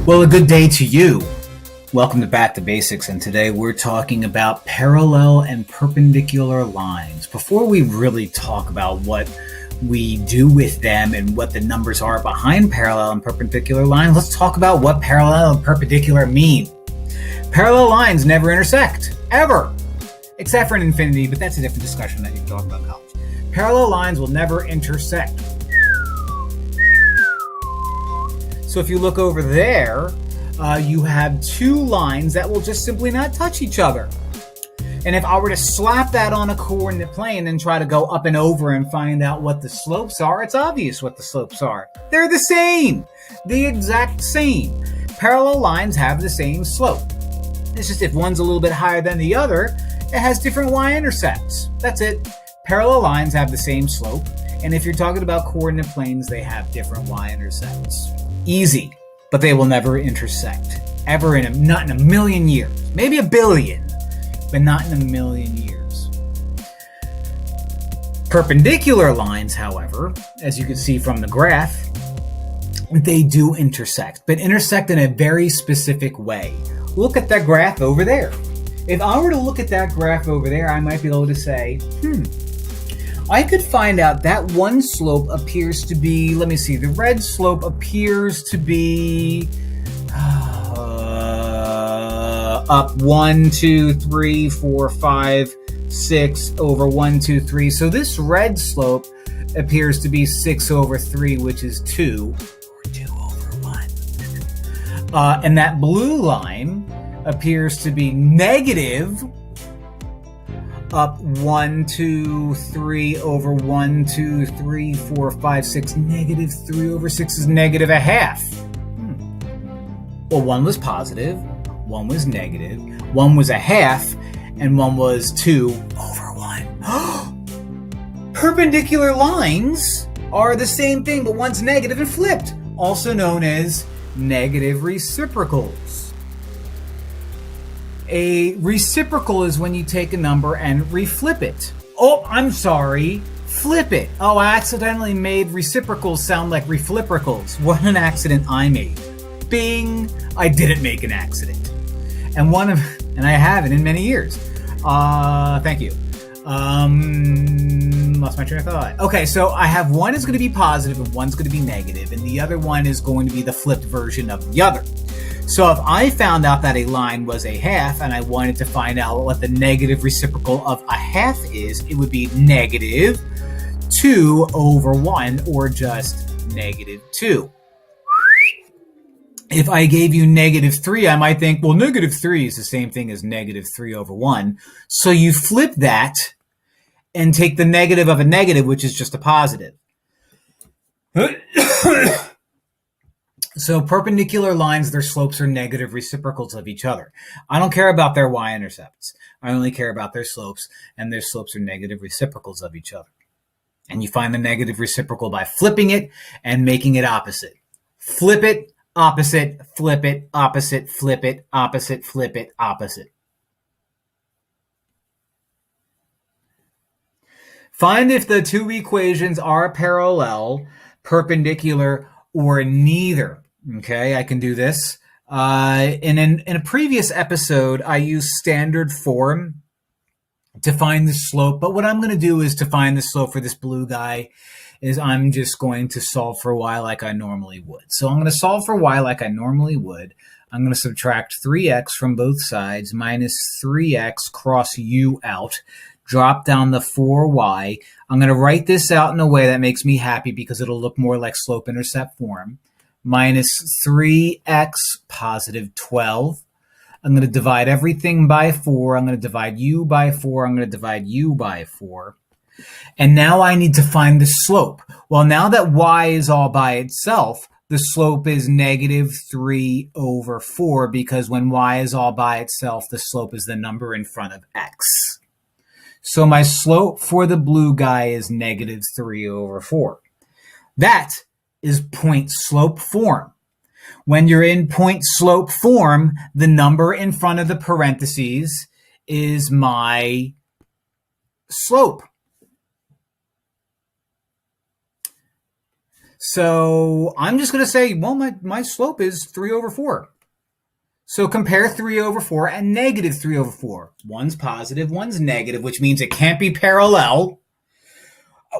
Well, a good day to you. Welcome to Back to Basics, and today we're talking about parallel and perpendicular lines. Before we really talk about what we do with them and what the numbers are behind parallel and perpendicular lines, let's talk about what parallel and perpendicular mean. Parallel lines never intersect, ever, except for an infinity, but that's a different discussion that you can talk about in college. Parallel lines will never intersect. So if you look over there, you have two lines that will just simply not touch each other. And if I were to slap that on a coordinate plane and try to go up and over and find out what the slopes are, it's obvious what the slopes are. They're the same, the exact same. Parallel lines have the same slope. It's just if one's a little bit higher than the other, it has different y-intercepts. That's it. Parallel lines have the same slope. And if you're talking about coordinate planes, they have different y-intercepts. Easy, but they will never intersect. Ever not in a million years. Maybe a billion, but not in a million years. Perpendicular lines, however, as you can see from the graph, they do intersect, but intersect in a very specific way. Look at that graph over there. If I were to look at that graph over there, I might be able to say, I could find out that one slope appears to be, let me see, the red slope appears to be up 1, 2, 3, 4, 5, 6 over 1, 2, 3. So this red slope appears to be 6 over 3, which is 2, or 2 over 1. And that blue line appears to be negative up 1, 2, 3 over 1, 2, 3, 4, 5, 6. Negative 3 over 6 is negative a half. Well, one was positive, one was negative, one was a half, and one was 2 over 1. Perpendicular lines are the same thing, but one's negative and flipped, also known as negative reciprocals. A reciprocal is when you take a number and reflip it. Oh, I'm sorry. Flip it. Oh, I accidentally made reciprocals sound like reflipricals. What an accident I made. Bing. I didn't make an accident. And I haven't in many years. Thank you. Lost my train of thought. Okay, so I have one is going to be positive and one's going to be negative, and the other one is going to be the flipped version of the other. So if I found out that a line was a half and I wanted to find out what the negative reciprocal of a half is, it would be negative 2 over 1, or just negative 2. If I gave you negative 3, I might think, well, negative 3 is the same thing as negative 3 over 1. So you flip that and take the negative of a negative, which is just a positive. So perpendicular lines, their slopes are negative reciprocals of each other. I don't care about their y-intercepts. I only care about their slopes, and their slopes are negative reciprocals of each other. And you find the negative reciprocal by flipping it and making it opposite. Flip it, opposite, flip it, opposite, flip it, opposite, flip it, opposite. Find if the two equations are parallel, perpendicular, or neither. Okay, I can do this. In a previous episode, I used standard form to find the slope. But what I'm going to do is to find the slope for this blue guy is I'm just going to solve for y like I normally would. So I'm going to solve for y like I normally would. I'm going to subtract 3x from both sides minus 3x cross u out. Drop down the 4y. I'm going to write this out in a way that makes me happy because it'll look more like slope-intercept form. Minus 3x positive 12. I'm going to divide everything by 4. I'm going to divide u by 4. I'm going to divide u by 4. And now I need to find the slope. Well, now that y is all by itself, the slope is negative 3 over 4 because when y is all by itself, the slope is the number in front of x. So my slope for the blue guy is negative 3 over 4. That is point slope form. When you're in point slope form, the number in front of the parentheses is my slope. So I'm just going to say, well, my slope is 3 over 4. So compare 3 over 4 and negative 3 over 4. One's positive, one's negative, which means it can't be parallel.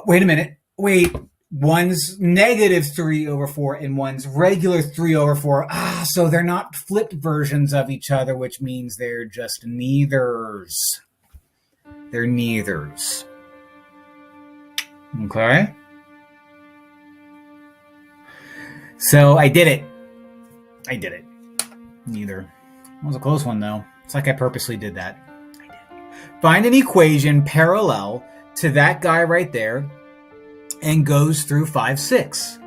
Wait a minute. Wait. One's negative 3 over 4 and one's regular 3 over 4. So they're not flipped versions of each other, which means they're just neithers. They're neithers. Okay? So I did it. I did it. Neither. It was a close one, though. It's like I purposely did that. I did. Find an equation parallel to that guy right there and goes through 5, 6.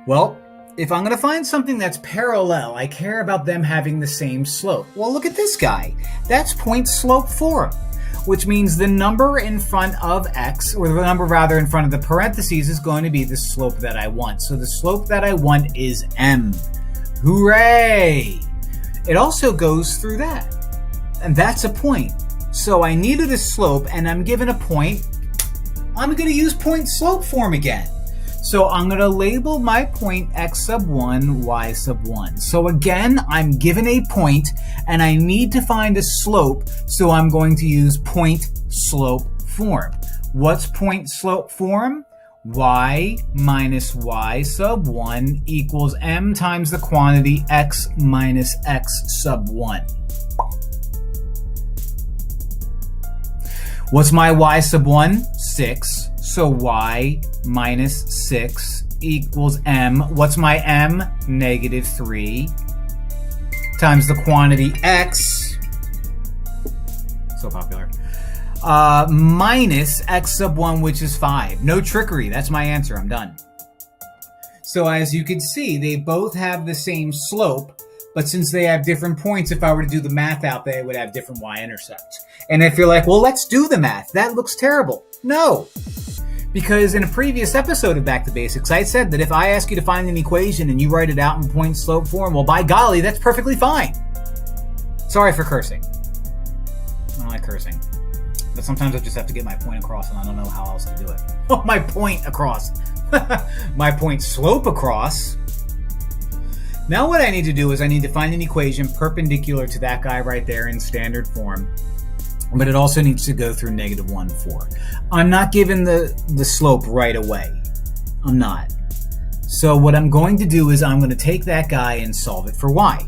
Well, if I'm going to find something that's parallel, I care about them having the same slope. Well, look at this guy. That's point slope form, which means the number in front of x, or the number rather in front of the parentheses, is going to be the slope that I want. So the slope that I want is m. Hooray! It also goes through that. And that's a point. So I needed a slope and I'm given a point. I'm going to use point slope form again. So I'm going to label my point x sub 1, y sub 1. So again, I'm given a point and I need to find a slope. So I'm going to use point slope form. What's point slope form? Y minus y sub 1 equals m times the quantity x minus x sub 1. What's my y sub 1? 6. So y minus 6 equals m. What's my m? Negative 3 times the quantity x. So popular. Minus x sub 1, which is 5. No trickery. That's my answer. I'm done. So as you can see, they both have the same slope, but since they have different points, if I were to do the math out, they would have different y-intercepts. And if you're like, well, let's do the math. That looks terrible. No. Because in a previous episode of Back to Basics, I said that if I ask you to find an equation and you write it out in point slope form, well, by golly, that's perfectly fine. Sorry for cursing. I don't like cursing. But sometimes I just have to get my point across, and I don't know how else to do it. Oh, my point across. My point slope across. Now what I need to do is I need to find an equation perpendicular to that guy right there in standard form. But it also needs to go through negative 1, 4. I'm not given the slope right away. I'm not. So what I'm going to do is I'm going to take that guy and solve it for y.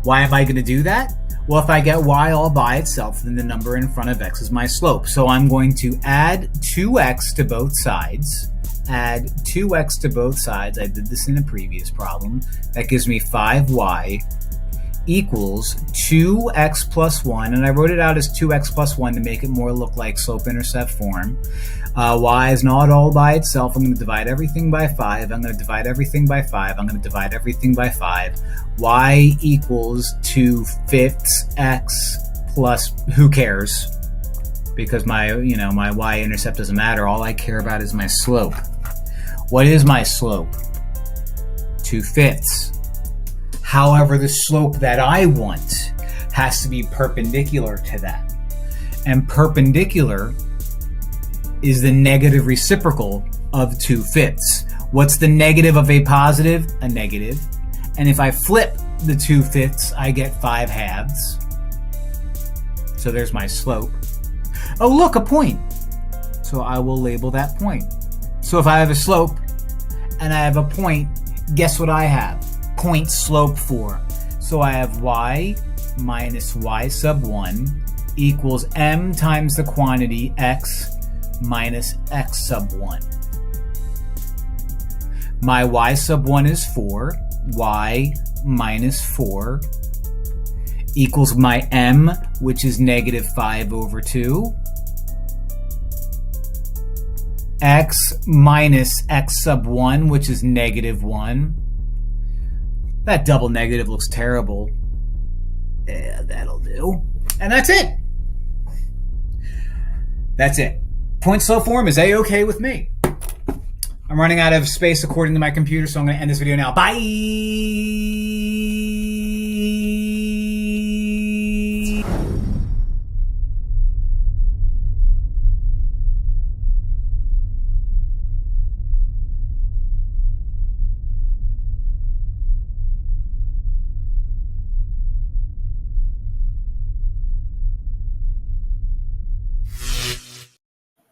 Why am I going to do that? Well, if I get y all by itself, then the number in front of x is my slope. So I'm going to add 2x to both sides. Add 2x to both sides. I did this in a previous problem. That gives me 5y equals 2x plus 1. And I wrote it out as 2x plus 1 to make it more look like slope-intercept form. Y is not all by itself. I'm going to divide everything by 5. I'm going to divide everything by 5. I'm going to divide everything by 5. Y equals 2/5 x plus, who cares? Because my y-intercept doesn't matter. All I care about is my slope. What is my slope? 2/5. However, the slope that I want has to be perpendicular to that. And perpendicular is the negative reciprocal of 2/5. What's the negative of a positive? A negative. And if I flip the 2/5, I get 5/2. So there's my slope. Oh, look, a point. So I will label that point. So if I have a slope and I have a point, guess what I have? Point slope form. So I have y minus y sub 1 equals m times the quantity x minus x sub 1. My y sub 1 is 4. Y minus 4 equals my m, which is negative 5 over 2. X minus x sub 1, which is negative 1. That double negative looks terrible. Yeah, that'll do. And that's it. That's it. Point slope form is A-okay with me. I'm running out of space according to my computer, so I'm going to end this video now. Bye!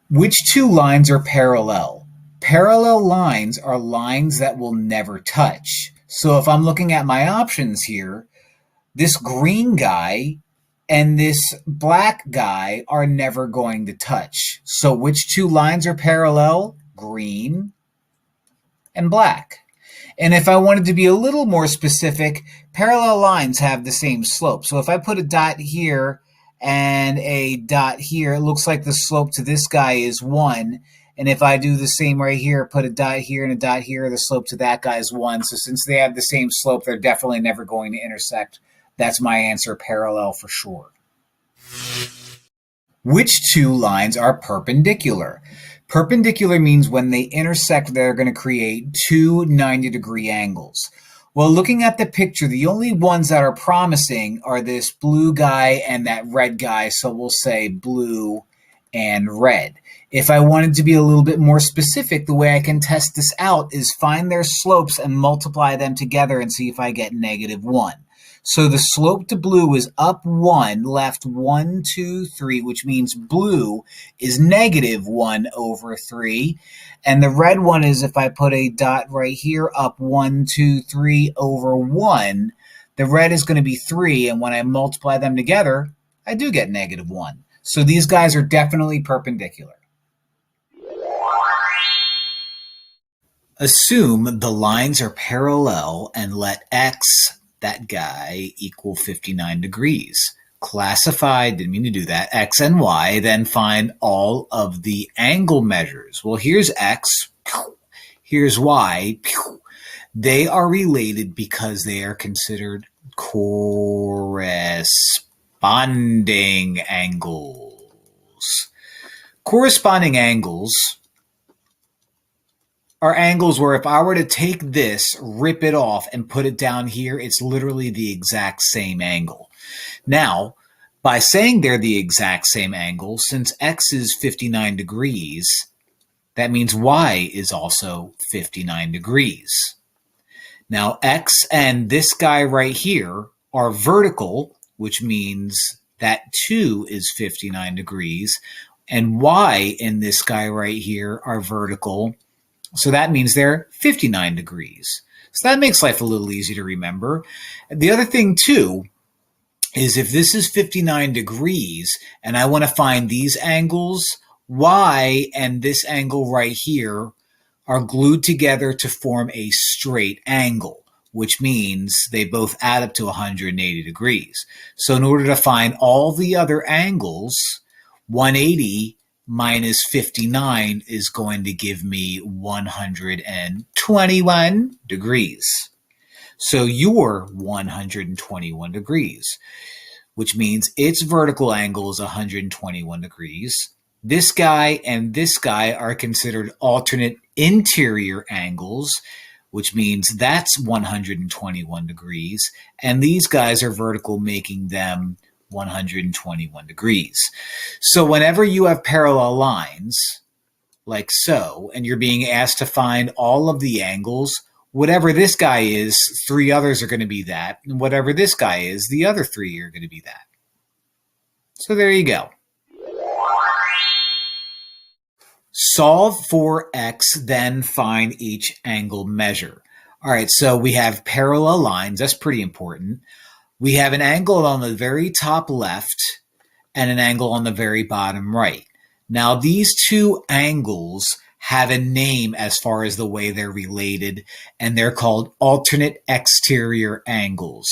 Which two lines are parallel? Parallel lines are lines that will never touch. So if I'm looking at my options here, this green guy and this black guy are never going to touch. So which two lines are parallel? Green and black. And if I wanted to be a little more specific, parallel lines have the same slope. So if I put a dot here and a dot here, it looks like the slope to this guy is 1. And if I do the same right here, put a dot here and a dot here, the slope to that guy is 1. So since they have the same slope, they're definitely never going to intersect. That's my answer, parallel for sure. Which two lines are perpendicular? Perpendicular means when they intersect, they're going to create two 90-degree angles. Well, looking at the picture, the only ones that are promising are this blue guy and that red guy, so we'll say blue and red. If I wanted to be a little bit more specific, the way I can test this out is find their slopes and multiply them together and see if I get -1. So the slope to blue is up 1, left 1, 2, 3, which means blue is -1/3. And the red one is, if I put a dot right here, up 1, 2, 3/1. The red is going to be 3, and when I multiply them together, I do get -1. So these guys are definitely perpendicular. Assume the lines are parallel and let x, that guy, equal 59 degrees. Classify, didn't mean to do that, x and y, then find all of the angle measures. Well, here's x, here's y. They are related because they are considered corresponding angles. Corresponding angles are angles where if I were to take this, rip it off, and put it down here, it's literally the exact same angle. Now, by saying they're the exact same angle, since x is 59 degrees, that means y is also 59 degrees. Now, x and this guy right here are vertical, which means that 2 is 59 degrees, and y and this guy right here are vertical, so that means they're 59 degrees. So that makes life a little easy to remember. The other thing, too, is if this is 59 degrees and I want to find these angles, y and this angle right here are glued together to form a straight angle, which means they both add up to 180 degrees. So in order to find all the other angles, 180 minus 59 is going to give me 121 degrees. So you're 121 degrees, which means its vertical angle is 121 degrees. This guy and this guy are considered alternate interior angles, which means that's 121 degrees. And these guys are vertical, making them 121 degrees. So whenever you have parallel lines, like so, and you're being asked to find all of the angles, whatever this guy is, 3 others are going to be that, and whatever this guy is, the other 3 are going to be that. So there you go. Solve for x, then find each angle measure. All right, so we have parallel lines. That's pretty important. We have an angle on the very top left and an angle on the very bottom right. Now, these two angles have a name as far as the way they're related, and they're called alternate exterior angles.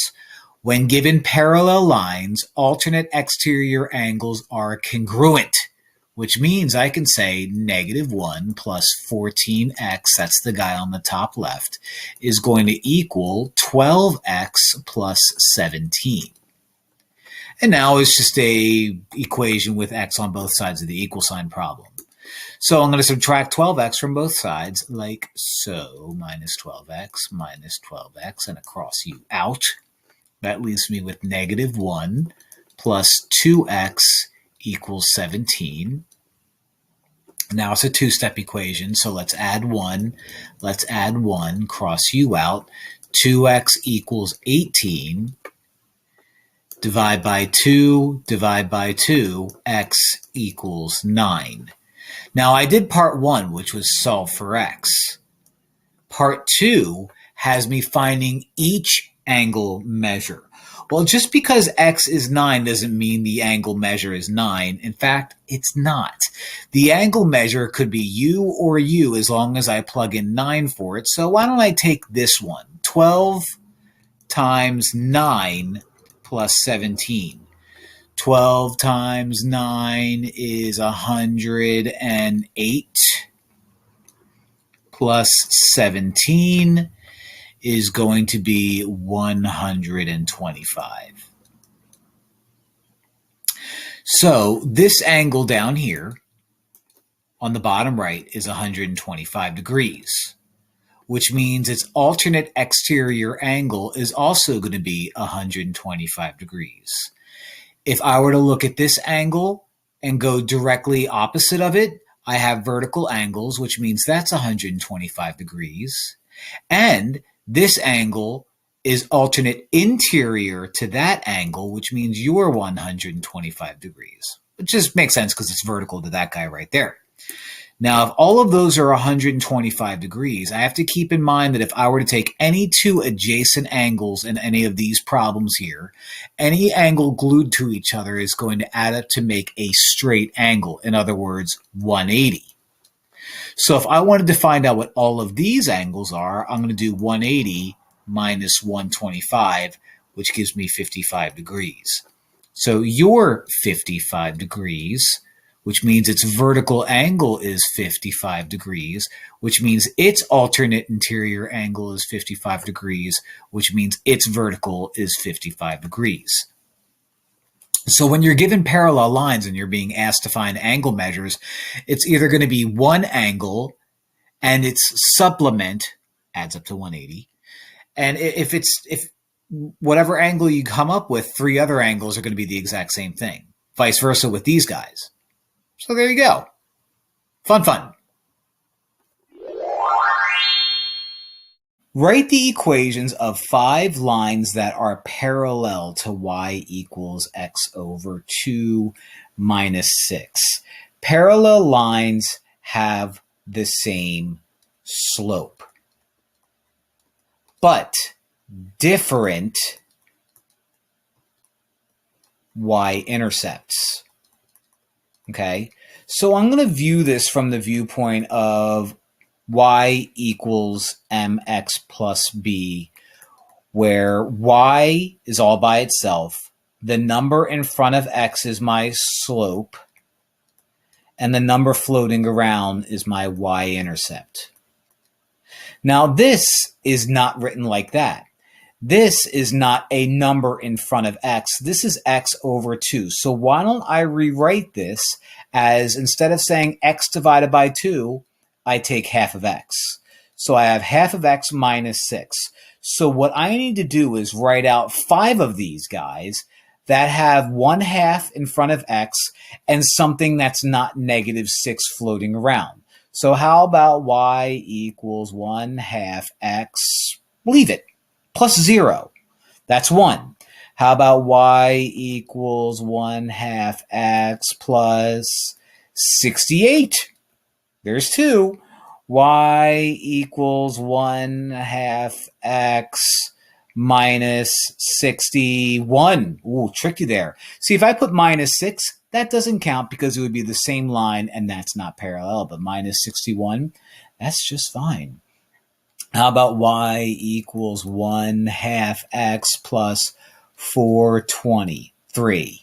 When given parallel lines, alternate exterior angles are congruent, which means I can say -1 plus 14x, that's the guy on the top left, is going to equal 12x plus 17. And now it's just a equation with x on both sides of the equal sign problem. So I'm going to subtract 12x from both sides, like so, minus 12x, and across you out. That leaves me with -1 plus 2x equals 17. Now it's a two-step equation, so let's add 1. Let's add 1, cross u out. 2x equals 18. Divide by 2, x equals 9. Now I did part 1, which was solve for x. Part 2 has me finding each angle measure. Well, just because x is 9 doesn't mean the angle measure is 9. In fact, it's not. The angle measure could be u or u as long as I plug in 9 for it. So why don't I take this one? 12 times 9 plus 17. 12 times 9 is 108 plus 17 is going to be 125. So this angle down here on the bottom right is 125 degrees, which means its alternate exterior angle is also going to be 125 degrees. If I were to look at this angle and go directly opposite of it, I have vertical angles, which means that's 125 degrees. And this angle is alternate interior to that angle, which means you're 125 degrees. It just makes sense because it's vertical to that guy right there. Now, if all of those are 125 degrees, I have to keep in mind that if I were to take any two adjacent angles in any of these problems here, any angle glued to each other is going to add up to make a straight angle. In other words, 180. So if I wanted to find out what all of these angles are, I'm going to do 180 minus 125, which gives me 55 degrees. So your 55 degrees, which means its vertical angle is 55 degrees, which means its alternate interior angle is 55 degrees, which means its vertical is 55 degrees. So when you're given parallel lines and you're being asked to find angle measures, it's either going to be one angle and its supplement adds up to 180. And if whatever angle you come up with, three other angles are going to be the exact same thing. Vice versa with these guys. So there you go. Fun. Write the equations of 5 lines that are parallel to y equals x over 2 minus 6. Parallel lines have the same slope, but different y-intercepts. Okay, so I'm going to view this from the viewpoint of y equals mx plus b, where y is all by itself, the number in front of x is my slope, and the number floating around is my y-intercept. Now this is not written like that. This is not a number in front of x. This is x over 2. So why don't I rewrite this as, instead of saying x divided by 2, I take half of x. So I have half of x minus 6. So what I need to do is write out 5 of these guys that have 1/2 in front of x and something that's not negative 6 floating around. So how about y equals 1/2 x, leave it, plus 0. That's 1. How about y equals 1/2 x plus 68? There's 2. Y equals 1/2 x minus 61. Ooh, tricky there. See, if I put minus 6, that doesn't count because it would be the same line and that's not parallel. But minus 61, that's just fine. How about y equals 1/2 x plus 423?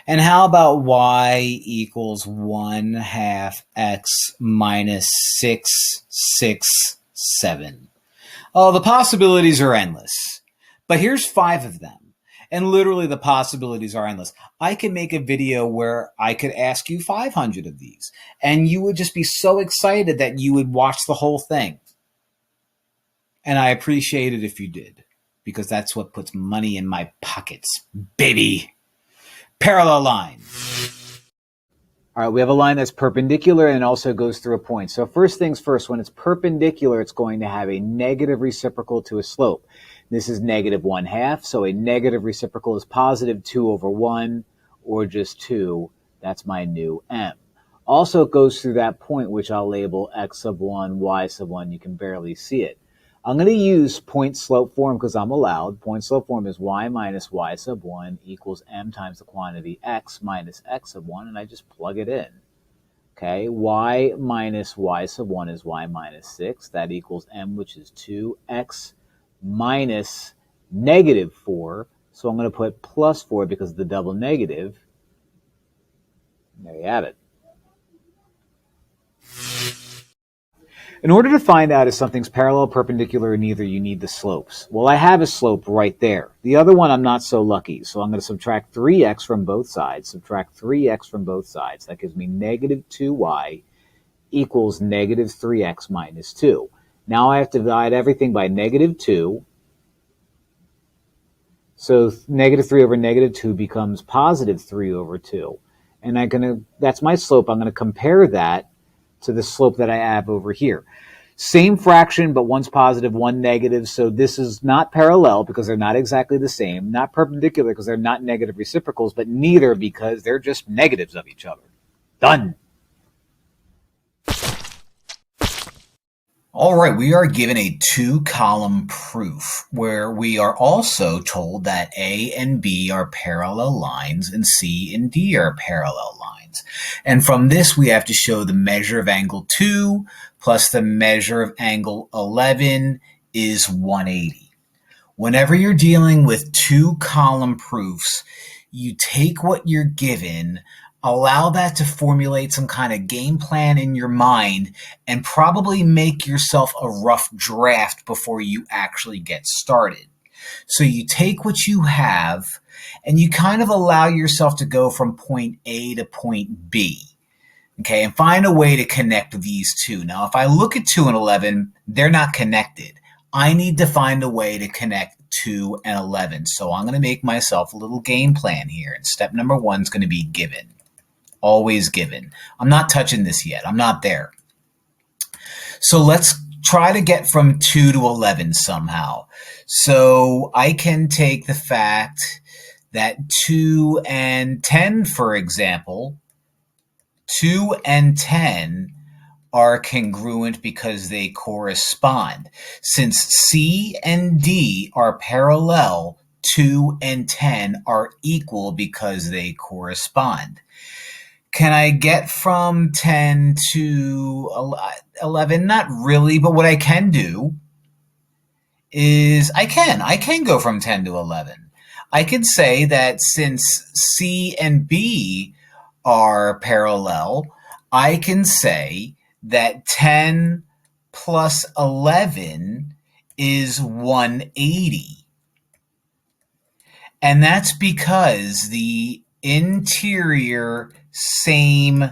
And how about y equals 1/2 x minus 667? Oh, the possibilities are endless. But here's 5 of them. And literally the possibilities are endless. I could make a video where I could ask you 500 of these. And you would just be so excited that you would watch the whole thing. And I appreciate it if you did, because that's what puts money in my pockets, baby. Parallel line. All right, we have a line that's perpendicular and also goes through a point. So first things first, when it's perpendicular, it's going to have a negative reciprocal to a slope. This is negative 1/2, so a negative reciprocal is positive 2 over 1, or just 2. That's my new m. Also, it goes through that point, which I'll label x sub 1, y sub 1. You can barely see it. I'm going to use point slope form because I'm allowed. Point slope form is y minus y sub 1 equals m times the quantity x minus x sub 1, and I just plug it in. Okay, y minus y sub 1 is y minus 6. That equals m, which is 2. X minus negative 4. So I'm going to put plus 4 because of the double negative. There you have it. In order to find out if something's parallel, perpendicular, or neither, you need the slopes. Well, I have a slope right there. The other one, I'm not so lucky. So I'm going to subtract 3x from both sides. Subtract 3x from both sides. That gives me negative 2y equals negative 3x minus 2. Now I have to divide everything by negative 2. So negative 3 over negative 2 becomes positive 3 over 2. And that's my slope. I'm going to compare that to the slope that I have over here. Same fraction, but one's positive, one negative. So this is not parallel because they're not exactly the same. Not perpendicular because they're not negative reciprocals, but neither because they're just negatives of each other. Done. All right, we are given a two-column proof where we are also told that A and B are parallel lines and C and D are parallel lines. And from this, we have to show the measure of angle 2 plus the measure of angle 11 is 180. Whenever you're dealing with two-column proofs, you take what you're given, allow that to formulate some kind of game plan in your mind, and probably make yourself a rough draft before you actually get started. So you take what you have and you kind of allow yourself to go from point A to point B. Okay, and find a way to connect these two. Now, if I look at 2 and 11, they're not connected. I need to find a way to connect 2 and 11. So I'm going to make myself a little game plan here. And step number 1 is going to be given. Always given. I'm not touching this yet. I'm not there. So let's try to get from 2 to 11 somehow. So I can take the fact that 2 and 10, for example, 2 and 10 are congruent because they correspond. Since C and D are parallel, 2 and 10 are equal because they correspond. Can I get from 10 to 11? Not really, but what I can do is I can go from 10 to 11. I could say that since C and B are parallel, I can say that 10 plus 11 is 180. And that's because the interior same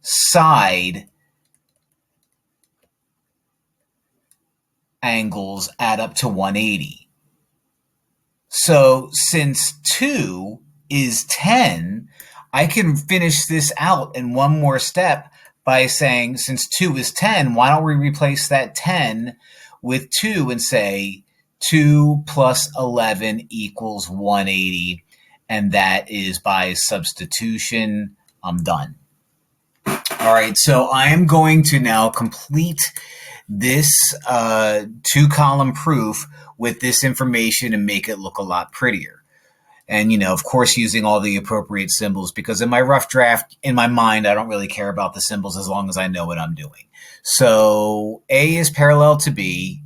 side angles add up to 180. So since 2 is 10, I can finish this out in one more step by saying, since 2 is 10, why don't we replace that 10 with 2 and say 2 plus 11 equals 180, and that is by substitution. I'm done. All right, so I am going to now complete this two-column proof with this information and make it look a lot prettier. And, of course, using all the appropriate symbols, because in my rough draft, in my mind, I don't really care about the symbols as long as I know what I'm doing. So A is parallel to B,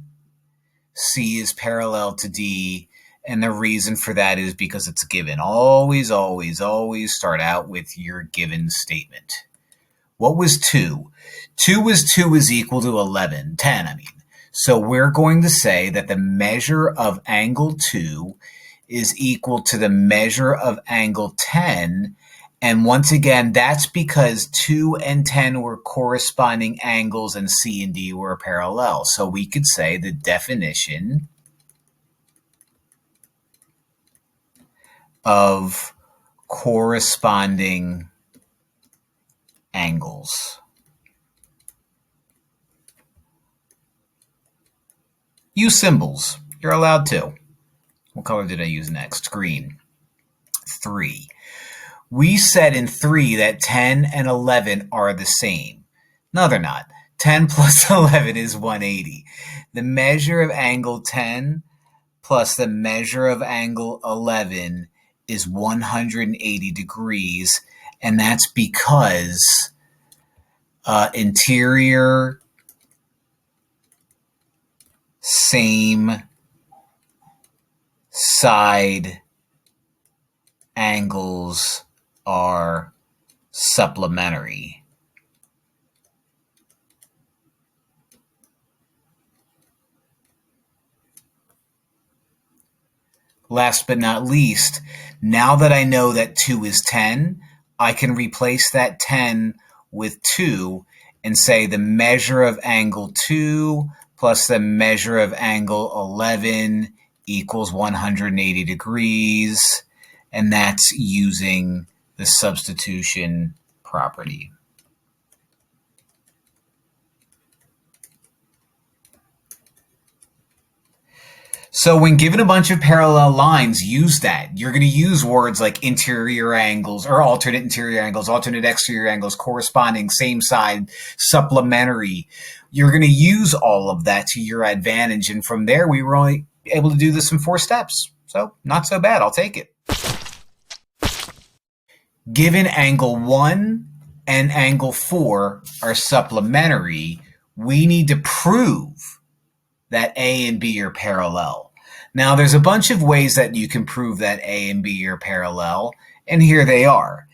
C is parallel to D, and the reason for that is because it's given. Always, always, always start out with your given statement. What was 2? 2 was 2 is equal to 11, 10, I mean. So we're going to say that the measure of angle 2 is equal to the measure of angle 10. And once again, that's because 2 and 10 were corresponding angles and C and D were parallel. So we could say the definition of corresponding angles. Use symbols. You're allowed to. What color did I use next? Green. 3. We said in 3 that 10 and 11 are the same. No, they're not. 10 plus 11 is 180. The measure of angle 10 plus the measure of angle 11 is 180 degrees, and that's because interior, same side angles are supplementary. Last but not least, now that I know that 2 is 10, I can replace that 10 with 2 and say the measure of angle 2 plus the measure of angle 11 equals 180 degrees, and that's using the substitution property. So when given a bunch of parallel lines, use that. You're going to use words like interior angles or alternate interior angles, alternate exterior angles, corresponding, same side, supplementary. You're going to use all of that to your advantage. And from there, we were only able to do this in 4 steps. So not so bad. I'll take it. Given angle 1 and angle 4 are supplementary, we need to prove that A and B are parallel. Now, there's a bunch of ways that you can prove that A and B are parallel, and here they are.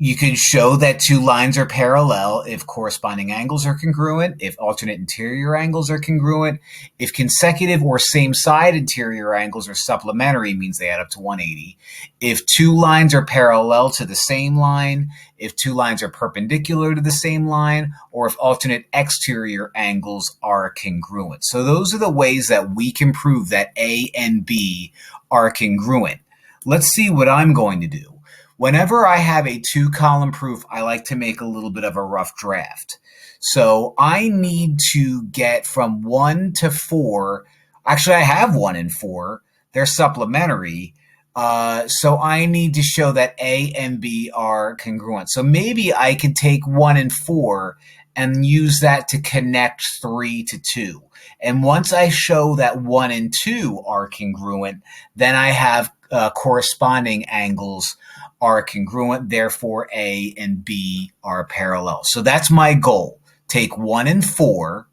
You can show that 2 lines are parallel if corresponding angles are congruent, if alternate interior angles are congruent, if consecutive or same side interior angles are supplementary, means they add up to 180, if 2 lines are parallel to the same line, if 2 lines are perpendicular to the same line, or if alternate exterior angles are congruent. So those are the ways that we can prove that A and B are congruent. Let's see what I'm going to do. Whenever I have a 2-column proof, I like to make a little bit of a rough draft. So I need to get from 1 to 4. Actually, I have 1 and 4. They're supplementary. So I need to show that A and B are congruent. So maybe I could take 1 and 4 and use that to connect 3 to 2. And once I show that 1 and 2 are congruent, then I have corresponding angles are congruent, therefore A and B are parallel. So that's my goal. Take 1 and 4,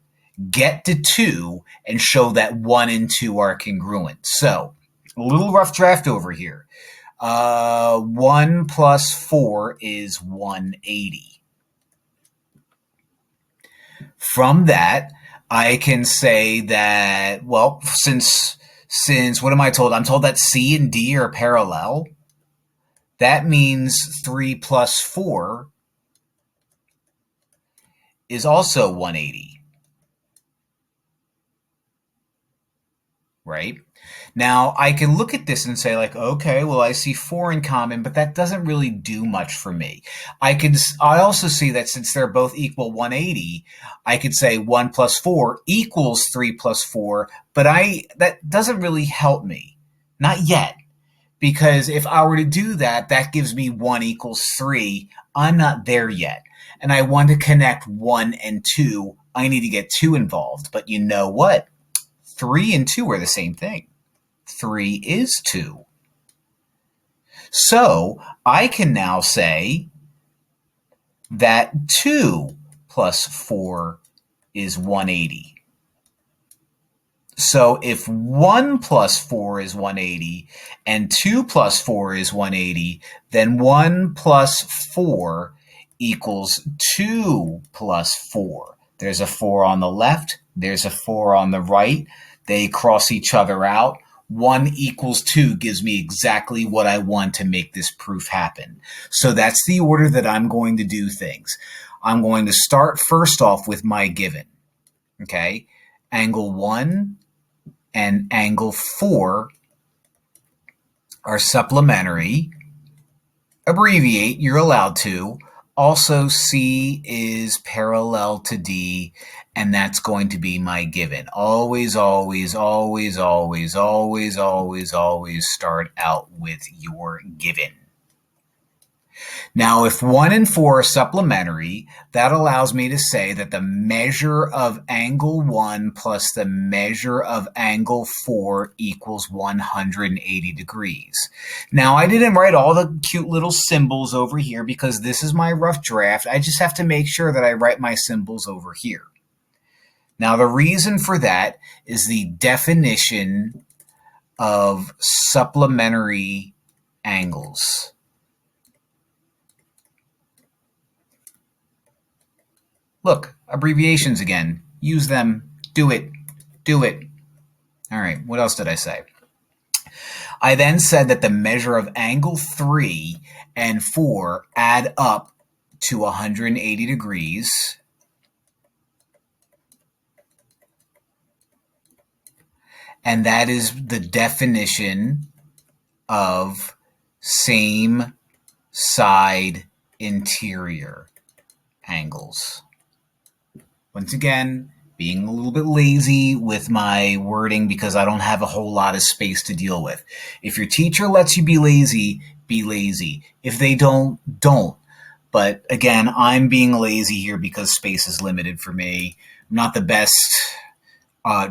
get to 2, and show that 1 and 2 are congruent. So a little rough draft over here. 1 plus 4 is 180. From that, I can say that, well, since what am I told? I'm told that C and D are parallel. That means 3 plus 4 is also 180, right? Now, I can look at this and say, like, okay, well, I see 4 in common, but that doesn't really do much for me. I also see that since they're both equal 180, I could say 1 plus 4 equals 3 plus 4, but that doesn't really help me. Not yet. Because if I were to do that, that gives me 1 equals 3. I'm not there yet. And I want to connect 1 and 2. I need to get 2 involved. But you know what? 3 and 2 are the same thing. 3 is 2. So I can now say that 2 plus 4 is 180. So if 1 plus 4 is 180 and 2 plus 4 is 180, then 1 plus 4 equals 2 plus 4. There's a 4 on the left. There's a 4 on the right. They cross each other out. 1 equals 2 gives me exactly what I want to make this proof happen. So that's the order that I'm going to do things. I'm going to start first off with my given. Okay? Angle 1 and angle 4 are supplementary. Abbreviate, you're allowed to. Also, C is parallel to D, and that's going to be my given. Always, always, always, always, always, always, always start out with your given. Now, if 1 and 4 are supplementary, that allows me to say that the measure of angle 1 plus the measure of angle 4 equals 180 degrees. Now, I didn't write all the cute little symbols over here because this is my rough draft. I just have to make sure that I write my symbols over here. Now, the reason for that is the definition of supplementary angles. Look, abbreviations again. Use them. Do it. Do it. All right, what else did I say? I then said that the measure of angle 3 and 4 add up to 180 degrees. And that is the definition of same side interior angles. Once again, being a little bit lazy with my wording because I don't have a whole lot of space to deal with. If your teacher lets you be lazy, be lazy. If they don't, don't. But again, I'm being lazy here because space is limited for me. I'm not the best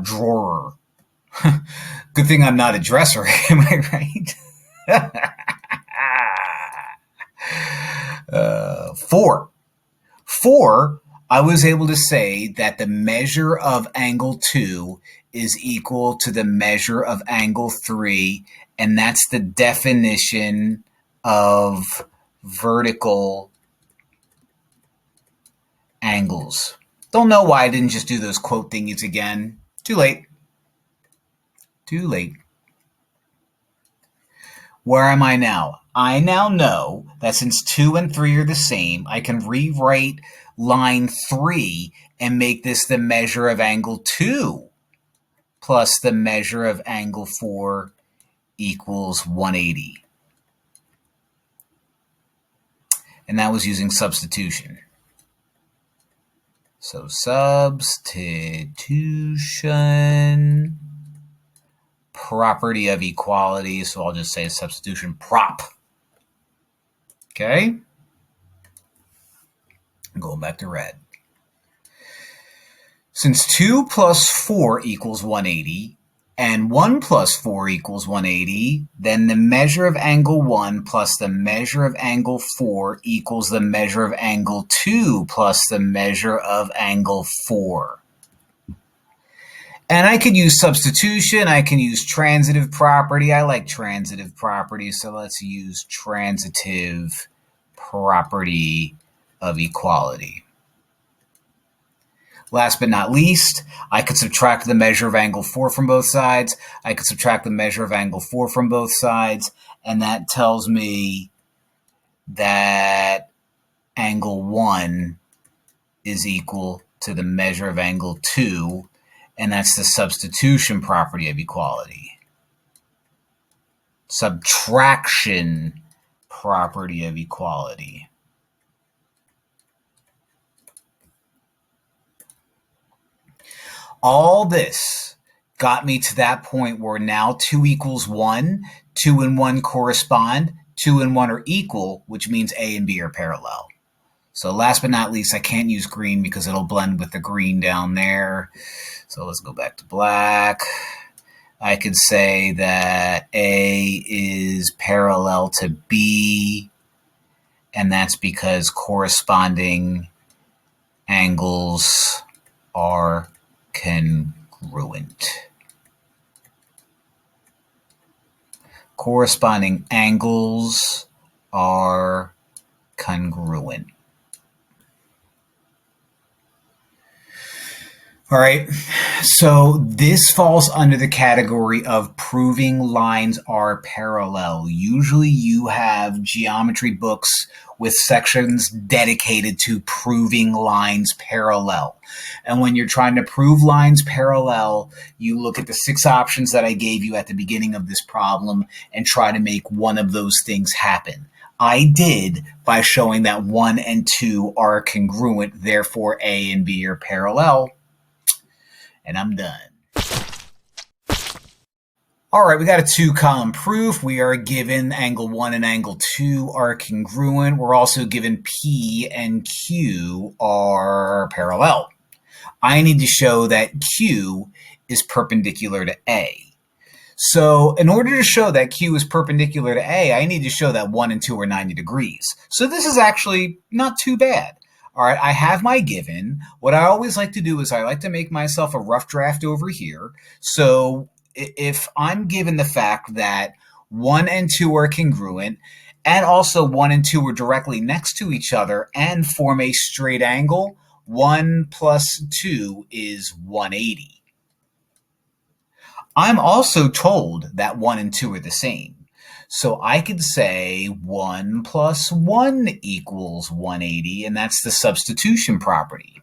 drawer. Good thing I'm not a dresser, am I right? 4. 4, I was able to say that the measure of angle 2 is equal to the measure of angle 3, and that's the definition of vertical angles. Don't know why I didn't just do those quote thingies again. Too late. Too late. Where am I now? I now know that since 2 and 3 are the same, I can rewrite line 3 and make this the measure of angle 2 plus the measure of angle 4 equals 180. And that was using substitution. So substitution, property of equality. So I'll just say substitution prop. Okay. Going back to red. Since 2 plus 4 equals 180 and 1 plus 4 equals 180, then the measure of angle 1 plus the measure of angle 4 equals the measure of angle 2 plus the measure of angle 4. And I could use substitution. I can use transitive property. I like transitive property, so let's use transitive property of equality. Last but not least, I could subtract the measure of angle 4 from both sides. I could subtract the measure of angle 4 from both sides, and that tells me that angle 1 is equal to the measure of angle 2, and that's the substitution property of equality. Subtraction property of equality. All this got me to that point where now 2 equals 1, 2 and 1 correspond, 2 and 1 are equal, which means A and B are parallel. So last but not least, I can't use green because it'll blend with the green down there. So let's go back to black. I could say that A is parallel to B, and that's because corresponding angles are congruent. Corresponding angles are congruent. All right, so this falls under the category of proving lines are parallel. Usually you have geometry books with sections dedicated to proving lines parallel. And when you're trying to prove lines parallel, you look at the 6 options that I gave you at the beginning of this problem and try to make one of those things happen. I did by showing that 1 and 2 are congruent, therefore A and B are parallel. And I'm done. All right, we got a 2-column proof. We are given angle 1 and angle 2 are congruent. We're also given P and Q are parallel. I need to show that Q is perpendicular to A. So in order to show that Q is perpendicular to A, I need to show that 1 and 2 are 90 degrees. So this is actually not too bad. All right, I have my given. What I always like to do is I like to make myself a rough draft over here. So if I'm given the fact that 1 and 2 are congruent, and also 1 and 2 are directly next to each other and form a straight angle, 1 plus 2 is 180. I'm also told that 1 and 2 are the same. So I could say 1 plus 1 equals 180, and that's the substitution property.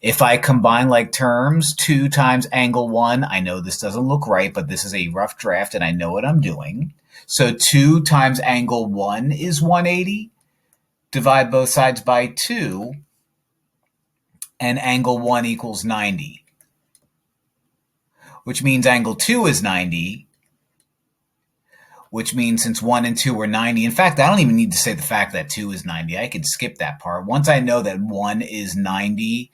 If I combine like terms, 2 times angle 1, I know this doesn't look right, but this is a rough draft and I know what I'm doing. So 2 times angle 1 is 180. Divide both sides by 2, and angle 1 equals 90. Which means angle 2 is 90, which means since 1 and 2 are 90, in fact, I don't even need to say the fact that 2 is 90. I could skip that part. Once I know that 1 is 90,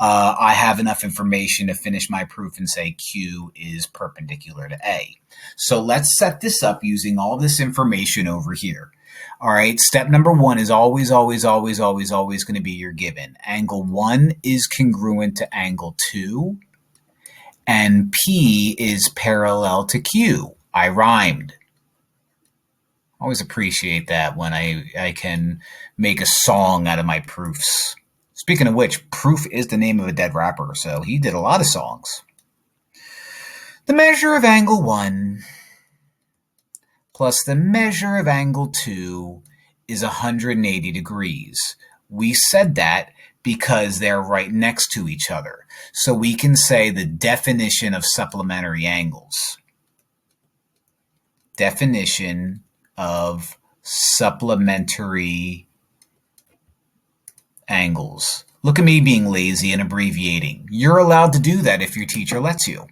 I have enough information to finish my proof and say Q is perpendicular to A. So let's set this up using all this information over here. All right, step number 1 is always going to be your given. Angle 1 is congruent to angle 2, and P is parallel to Q. I rhymed. Always appreciate that when I can make a song out of my proofs. Speaking of which, Proof is the name of a dead rapper, so he did a lot of songs. The measure of angle 1 plus the measure of angle 2 is 180 degrees. We said that because they're right next to each other. So we can say the definition of supplementary angles. Definition of supplementary angles. Look at me being lazy and abbreviating. You're allowed to do that if your teacher lets you.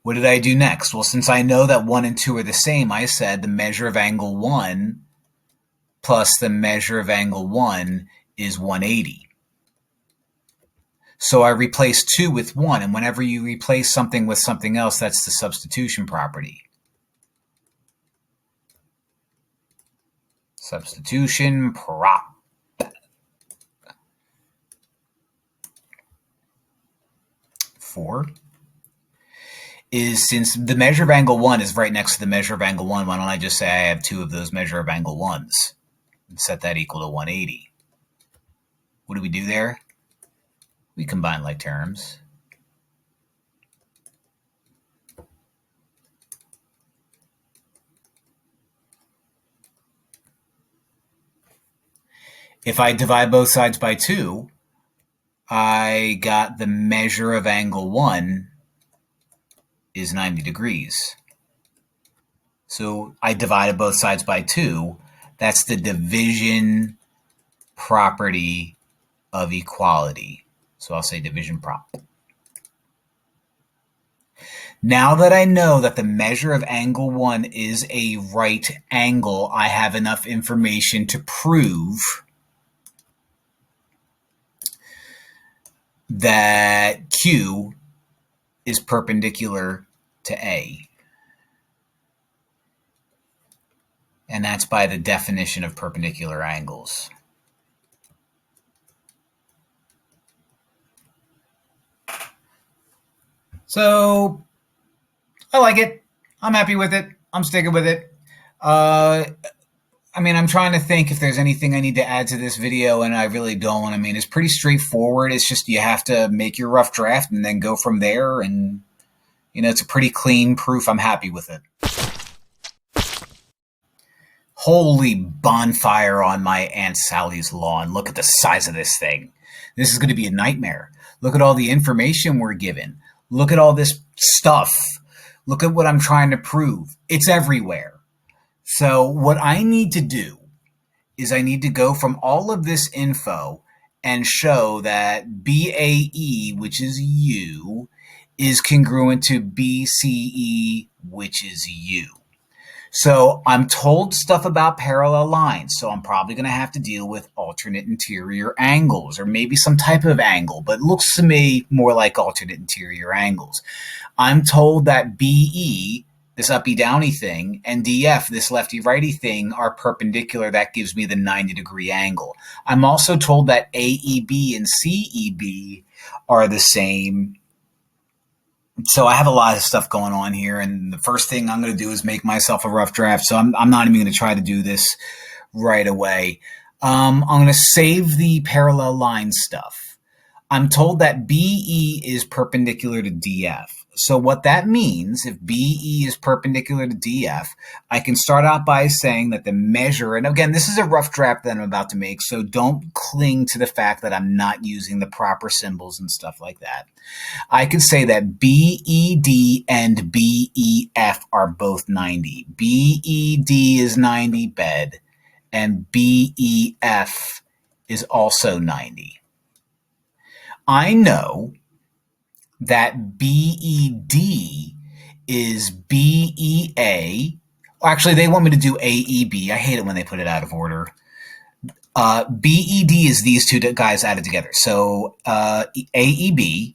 What did I do next? Well, since I know that 1 and 2 are the same, I said the measure of angle 1 plus the measure of angle 1 is 180. So I replace 2 with 1, and whenever you replace something with something else, that's the substitution property. Substitution prop. 4 is, since the measure of angle 1 is right next to the measure of angle 1, why don't I just say I have 2 of those measure of angle 1s and set that equal to 180. What do we do there? We combine like terms. If I divide both sides by 2, I got the measure of angle 1 is 90 degrees. So I divided both sides by 2. That's the division property of equality. So I'll say division prop. Now that I know that the measure of angle 1 is a right angle, I have enough information to prove that Q is perpendicular to A. And that's by the definition of perpendicular angles. So I like it. I'm happy with it. I'm sticking with it. I'm trying to think if there's anything I need to add to this video, and I really don't. It's pretty straightforward. It's just you have to make your rough draft and then go from there. And, it's a pretty clean proof. I'm happy with it. Holy bonfire on my Aunt Sally's lawn. Look at the size of this thing. This is going to be a nightmare. Look at all the information we're given. Look at all this stuff. Look at what I'm trying to prove. It's everywhere. So what I need to do is I need to go from all of this info and show that BAE, which is U, is congruent to BCE, which is U. So I'm told stuff about parallel lines, so I'm probably going to have to deal with alternate interior angles, or maybe some type of angle, but it looks to me more like alternate interior angles. I'm told that BE, this uppy-downy thing, and DF, this lefty-righty thing, are perpendicular. That gives me the 90-degree angle. I'm also told that AEB and CEB are the same. So I have a lot of stuff going on here, and the first thing I'm going to do is make myself a rough draft. So I'm not even going to try to do this right away. I'm going to save the parallel line stuff. I'm told that BE is perpendicular to DF. So what that means, if BE is perpendicular to DF, I can start out by saying that the measure, and again, this is a rough draft that I'm about to make, so don't cling to the fact that I'm not using the proper symbols and stuff like that. I can say that BED and BEF are both 90. BED is 90 bed, and BEF is also 90. I know that BED is BEA. Actually, they want me to do AEB. I hate it when they put it out of order. BED is these two guys added together. So AEB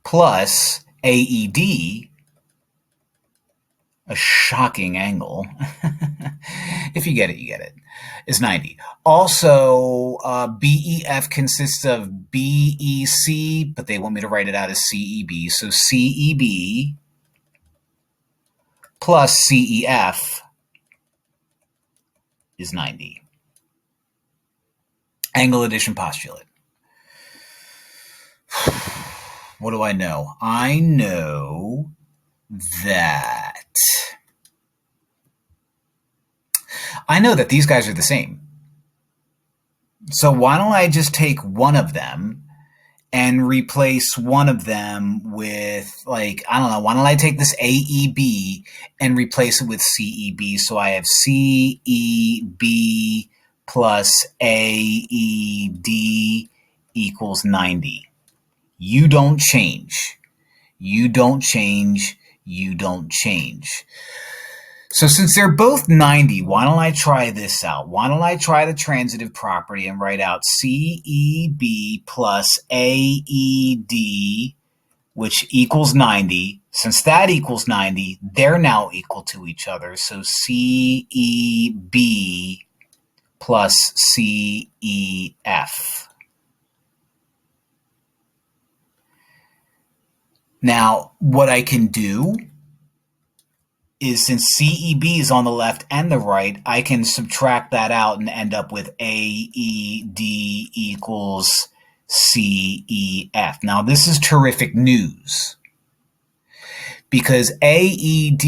plus AED, a shocking angle. If you get it, you get it. Is 90. Also, BEF consists of BEC, but they want me to write it out as CEB. So CEB plus CEF is 90. Angle addition postulate. What do I know? I know that these guys are the same. So why don't I just take one of them and replace one of them with, like, I don't know, why don't I take this AEB and replace it with CEB? So I have CEB plus AED equals 90. You don't change. You don't change. You don't change. So since they're both 90, why don't I try this out? Why don't I try the transitive property and write out CEB plus AED, which equals 90. Since that equals 90, they're now equal to each other. So CEB plus CEF. Now, what I can do is, since CEB is on the left and the right, I can subtract that out and end up with AED equals CEF. Now, this is terrific news, because AED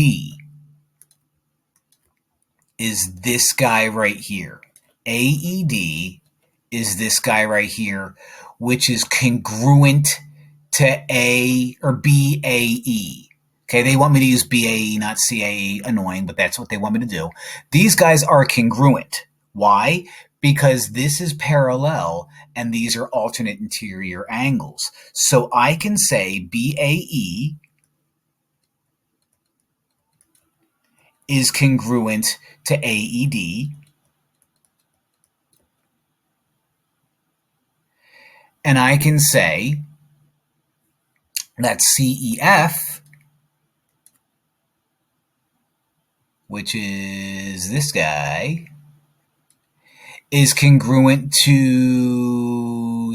is this guy right here. AED is this guy right here, which is congruent to A or BAE. Okay, they want me to use BAE, not CAE. Annoying, but that's what they want me to do. These guys are congruent. Why? Because this is parallel and these are alternate interior angles. So I can say BAE is congruent to AED, and I can say that CEF, which is this guy, is congruent to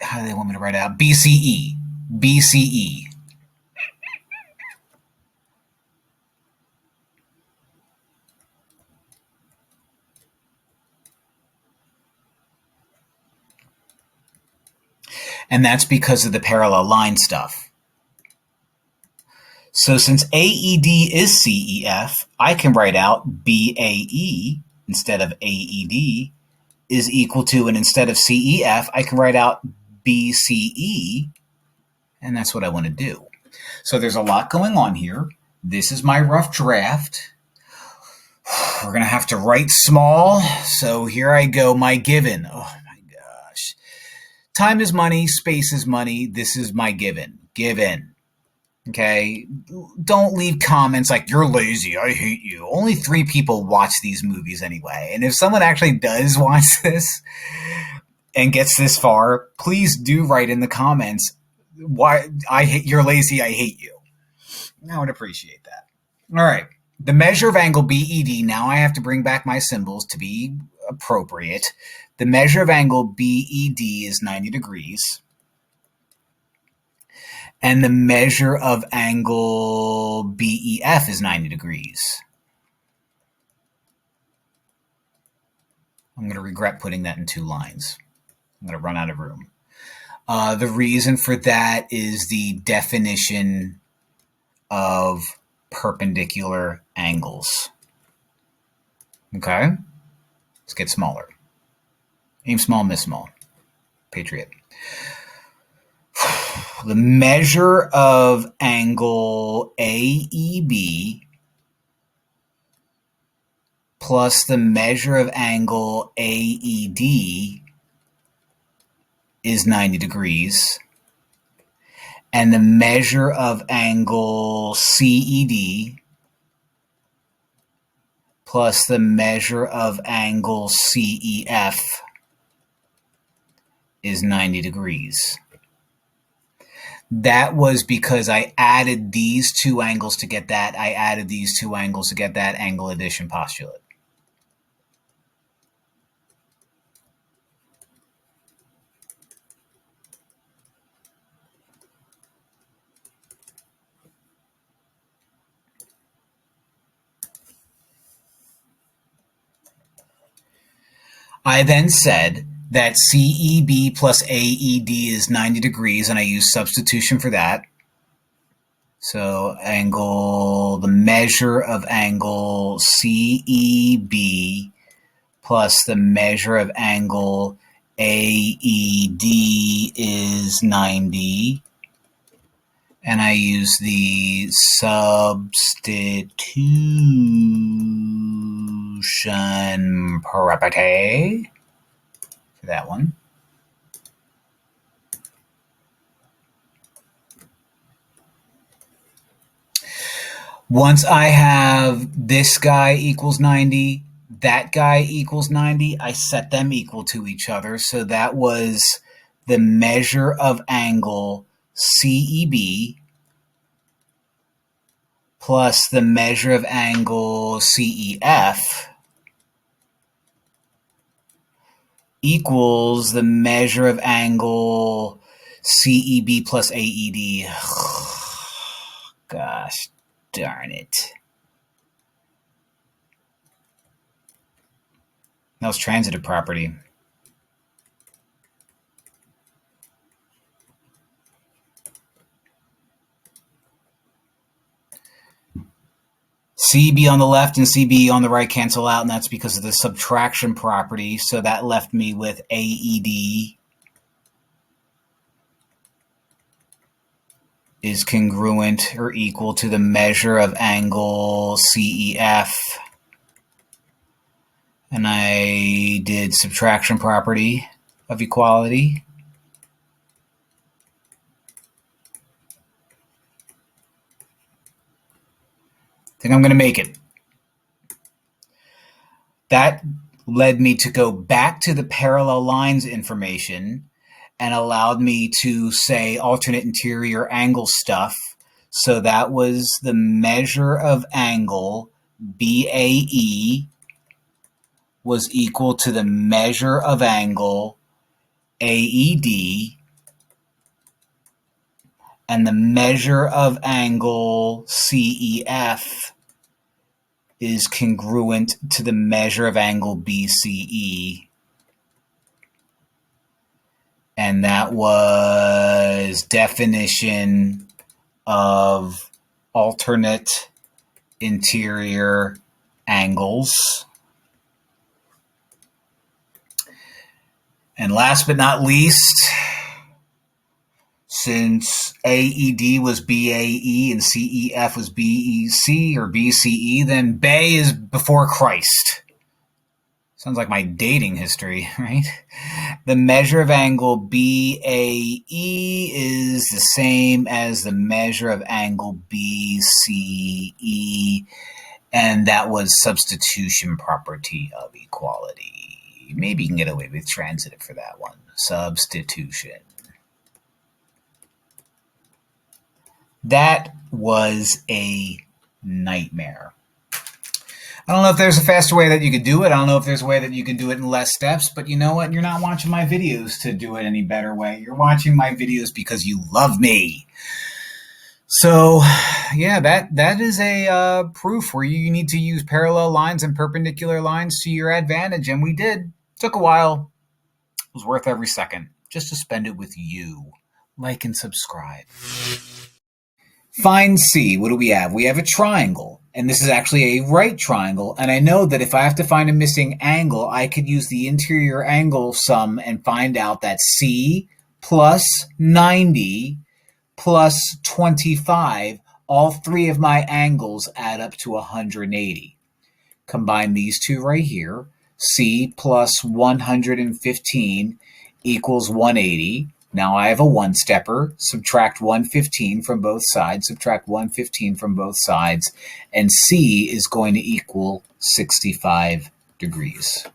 how do they want me to write it out? BCE. BCE. And that's because of the parallel line stuff. So since AED is CEF, I can write out BAE instead of AED is equal to, and instead of CEF, I can write out BCE, and that's what I want to do. So there's a lot going on here. This is my rough draft. we're going to have to write small. So here I go, my given. Oh my gosh. Time is money, space is money. This is my given. Given. Okay? Don't leave comments like, you're lazy, I hate you. Only 3 people watch these movies anyway. And if someone actually does watch this and gets this far, please do write in the comments, why you're lazy, I hate you. I would appreciate that. All right. The measure of angle BED, now I have to bring back my symbols to be appropriate. The measure of angle BED is 90 degrees. And the measure of angle BEF is 90 degrees. I'm going to regret putting that in 2 lines. I'm going to run out of room. The reason for that is the definition of perpendicular angles. Okay? Let's get smaller. Aim small, miss small. Patriot. The measure of angle AEB plus the measure of angle AED is 90 degrees. And the measure of angle CED plus the measure of angle CEF is 90 degrees. That was because I added these 2 angles to get that. I added these 2 angles to get that angle addition postulate. I then said that CEB plus AED is 90 degrees, and I used substitution for that. So the measure of angle CEB plus the measure of angle AED is 90. And I use the substitution property for that one. Once I have this guy equals 90, that guy equals 90, I set them equal to each other. So that was the measure of angle CEB plus the measure of angle CEF equals the measure of angle CEB plus AED. Gosh darn it. That was transitive property. CB on the left and CB on the right cancel out, and that's because of the subtraction property. So that left me with AED is congruent or equal to the measure of angle CEF. And I did subtraction property of equality. I think I'm going to make it. That led me to go back to the parallel lines information and allowed me to say alternate interior angle stuff. So that was the measure of angle BAE was equal to the measure of angle AED, and the measure of angle CEF is congruent to the measure of angle BCE. And that was definition of alternate interior angles. And last but not least, Since AED was BAE and CEF was BEC or BCE, then Bay is before Christ. Sounds like my dating history, right? The measure of angle BAE is the same as the measure of angle BCE, and that was substitution property of equality. Maybe you can get away with transitive for that one. Substitution. That was a nightmare. I don't know if there's a faster way that you could do it. I don't know if there's a way that you can do it in less steps, but you know what? You're not watching my videos to do it any better way. You're watching my videos because you love me. So, yeah, that is a proof where you need to use parallel lines and perpendicular lines to your advantage, and we did. Took a while. It was worth every second just to spend it with you. Like and subscribe. Find C. What do we have? We have a triangle, and this is actually a right triangle, and I know that if I have to find a missing angle, I could use the interior angle sum and find out that C plus 90 plus 25, all three of my angles add up to 180. Combine these two right here. C plus 115 equals 180. Now I have a one-stepper. Subtract 115 from both sides. Subtract 115 from both sides. And C is going to equal 65 degrees.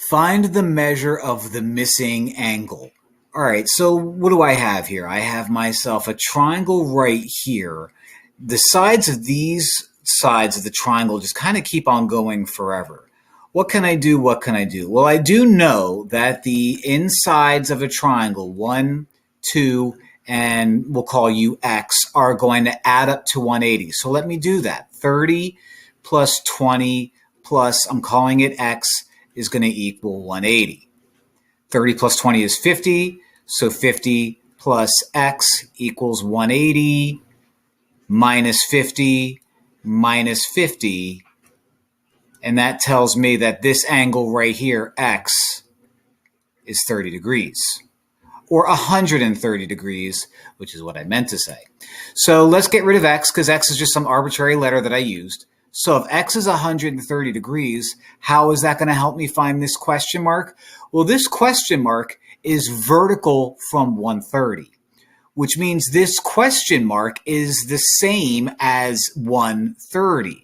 Find the measure of the missing angle. All right, so what do I have here? I have myself a triangle right here. The sides of these sides of the triangle just kind of keep on going forever. What can I do? What can I do? Well, I do know that the insides of a triangle, 1, 2, and we'll call you X, are going to add up to 180. So let me do that. 30 plus 20 plus, I'm calling it X, is going to equal 180. 30 plus 20 is 50. So 50 plus X equals 180 minus 50 minus 50. And that tells me that this angle right here, X, is 30 degrees. Or 130 degrees, which is what I meant to say. So let's get rid of X, because X is just some arbitrary letter that I used. So if X is 130 degrees, how is that going to help me find this question mark? Well, this question mark is vertical from 130, which means this question mark is the same as 130.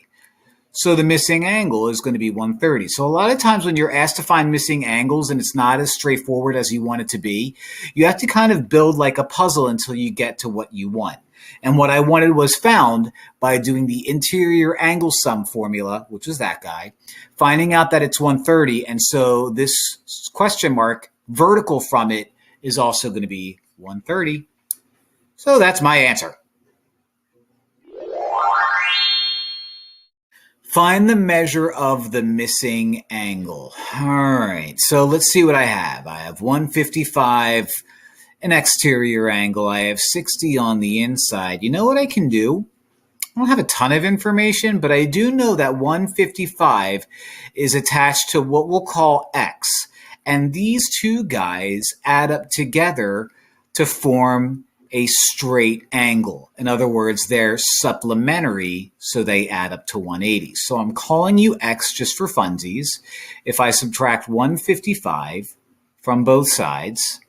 So the missing angle is going to be 130. So a lot of times when you're asked to find missing angles and it's not as straightforward as you want it to be, you have to kind of build like a puzzle until you get to what you want. And what I wanted was found by doing the interior angle sum formula, which is that guy, finding out that it's 130. And so this question mark, vertical from it, is also going to be 130. So that's my answer. Find the measure of the missing angle. All right, so let's see what I have. I have 155, an exterior angle. I have 60 on the inside. You know what I can do? I don't have a ton of information, but I do know that 155 is attached to what we'll call X. And these two guys add up together to form a straight angle. In other words, they're supplementary, so they add up to 180. So I'm calling you X just for funsies. If I subtract 155 from both sides,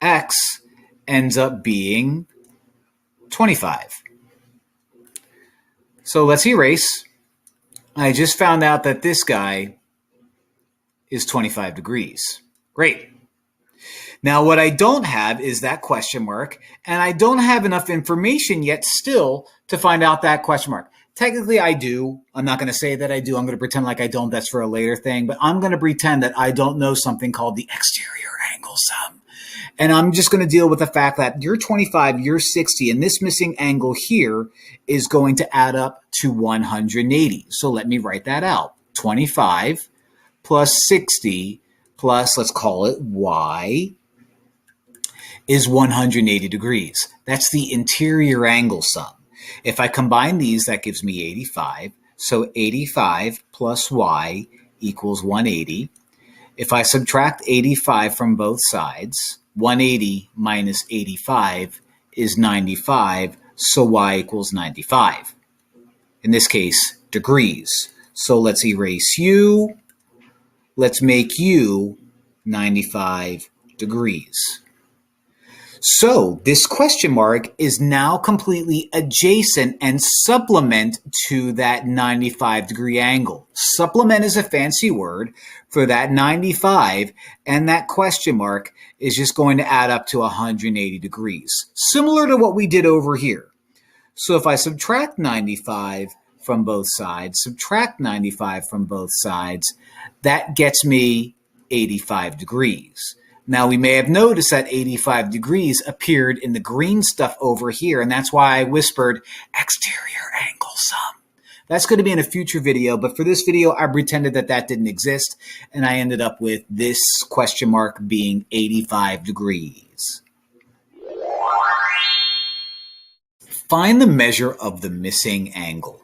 X ends up being 25. So let's erase. I just found out that this guy is 25 degrees. Great. Now, what I don't have is that question mark, and I don't have enough information yet still to find out that question mark. Technically, I do. I'm not going to say that I do. I'm going to pretend like I don't. That's for a later thing. But I'm going to pretend that I don't know something called the exterior angle sum. And I'm just going to deal with the fact that you're 25, you're 60, and this missing angle here is going to add up to 180. So let me write that out. 25 plus 60 plus, let's call it Y, is 180 degrees. That's the interior angle sum. If I combine these, that gives me 85. So 85 plus Y equals 180. If I subtract 85 from both sides, 180 minus 85 is 95, so y equals 95. In this case, degrees. So let's erase u. Let's make u 95 degrees. So this question mark is now completely adjacent and supplement to that 95-degree angle. Supplement is a fancy word for that 95, and that question mark is just going to add up to 180 degrees, similar to what we did over here. So if I subtract 95 from both sides, subtract 95 from both sides, that gets me 85 degrees. Now, we may have noticed that 85 degrees appeared in the green stuff over here, and that's why I whispered exterior angle sum. That's going to be in a future video, but for this video, I pretended that that didn't exist, and I ended up with this question mark being 85 degrees. Find the measure of the missing angle.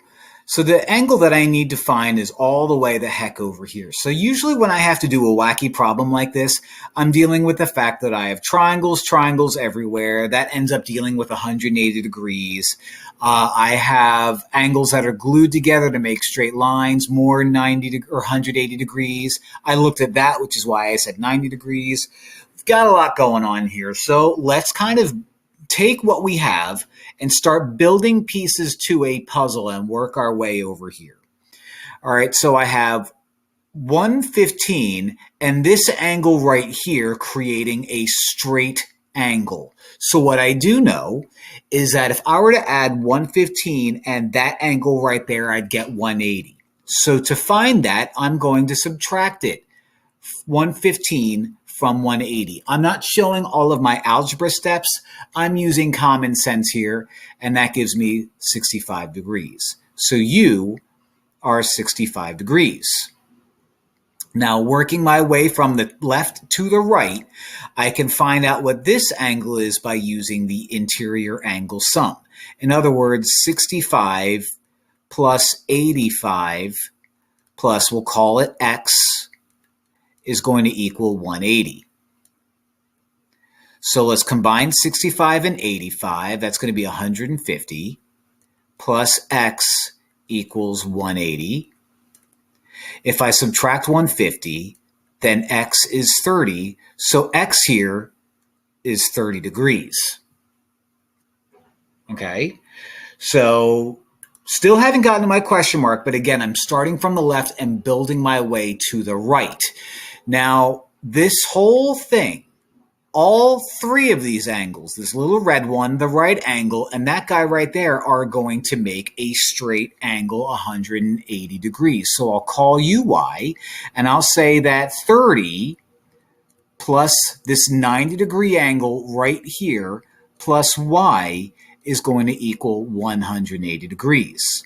So the angle that I need to find is all the way the heck over here. So usually when I have to do a wacky problem like this, I'm dealing with the fact that I have triangles everywhere. That ends up dealing with 180 degrees. I have angles that are glued together to make straight lines, more 90 or 180 degrees. I looked at that, which is why I said 90 degrees. We've got a lot going on here. So let's kind of take what we have and start building pieces to a puzzle and work our way over here. All right, so I have 115 and this angle right here creating a straight angle. So what I do know is that if I were to add 115 and that angle right there, I'd get 180. So to find that, I'm going to subtract it, 115 from 180. I'm not showing all of my algebra steps. I'm using common sense here, and that gives me 65 degrees. So you are 65 degrees. Now, working my way from the left to the right, I can find out what this angle is by using the interior angle sum. In other words, 65 plus 85 plus, we'll call it x, is going to equal 180. So let's combine 65 and 85. That's going to be 150 plus x equals 180. If I subtract 150, then x is 30. So x here is 30 degrees. Okay, so still haven't gotten to my question mark, but again, I'm starting from the left and building my way to the right. Now, this whole thing, all three of these angles, this little red one, the right angle, and that guy right there are going to make a straight angle 180 degrees. So I'll call you y, and I'll say that 30 plus this 90-degree angle right here plus y is going to equal 180 degrees.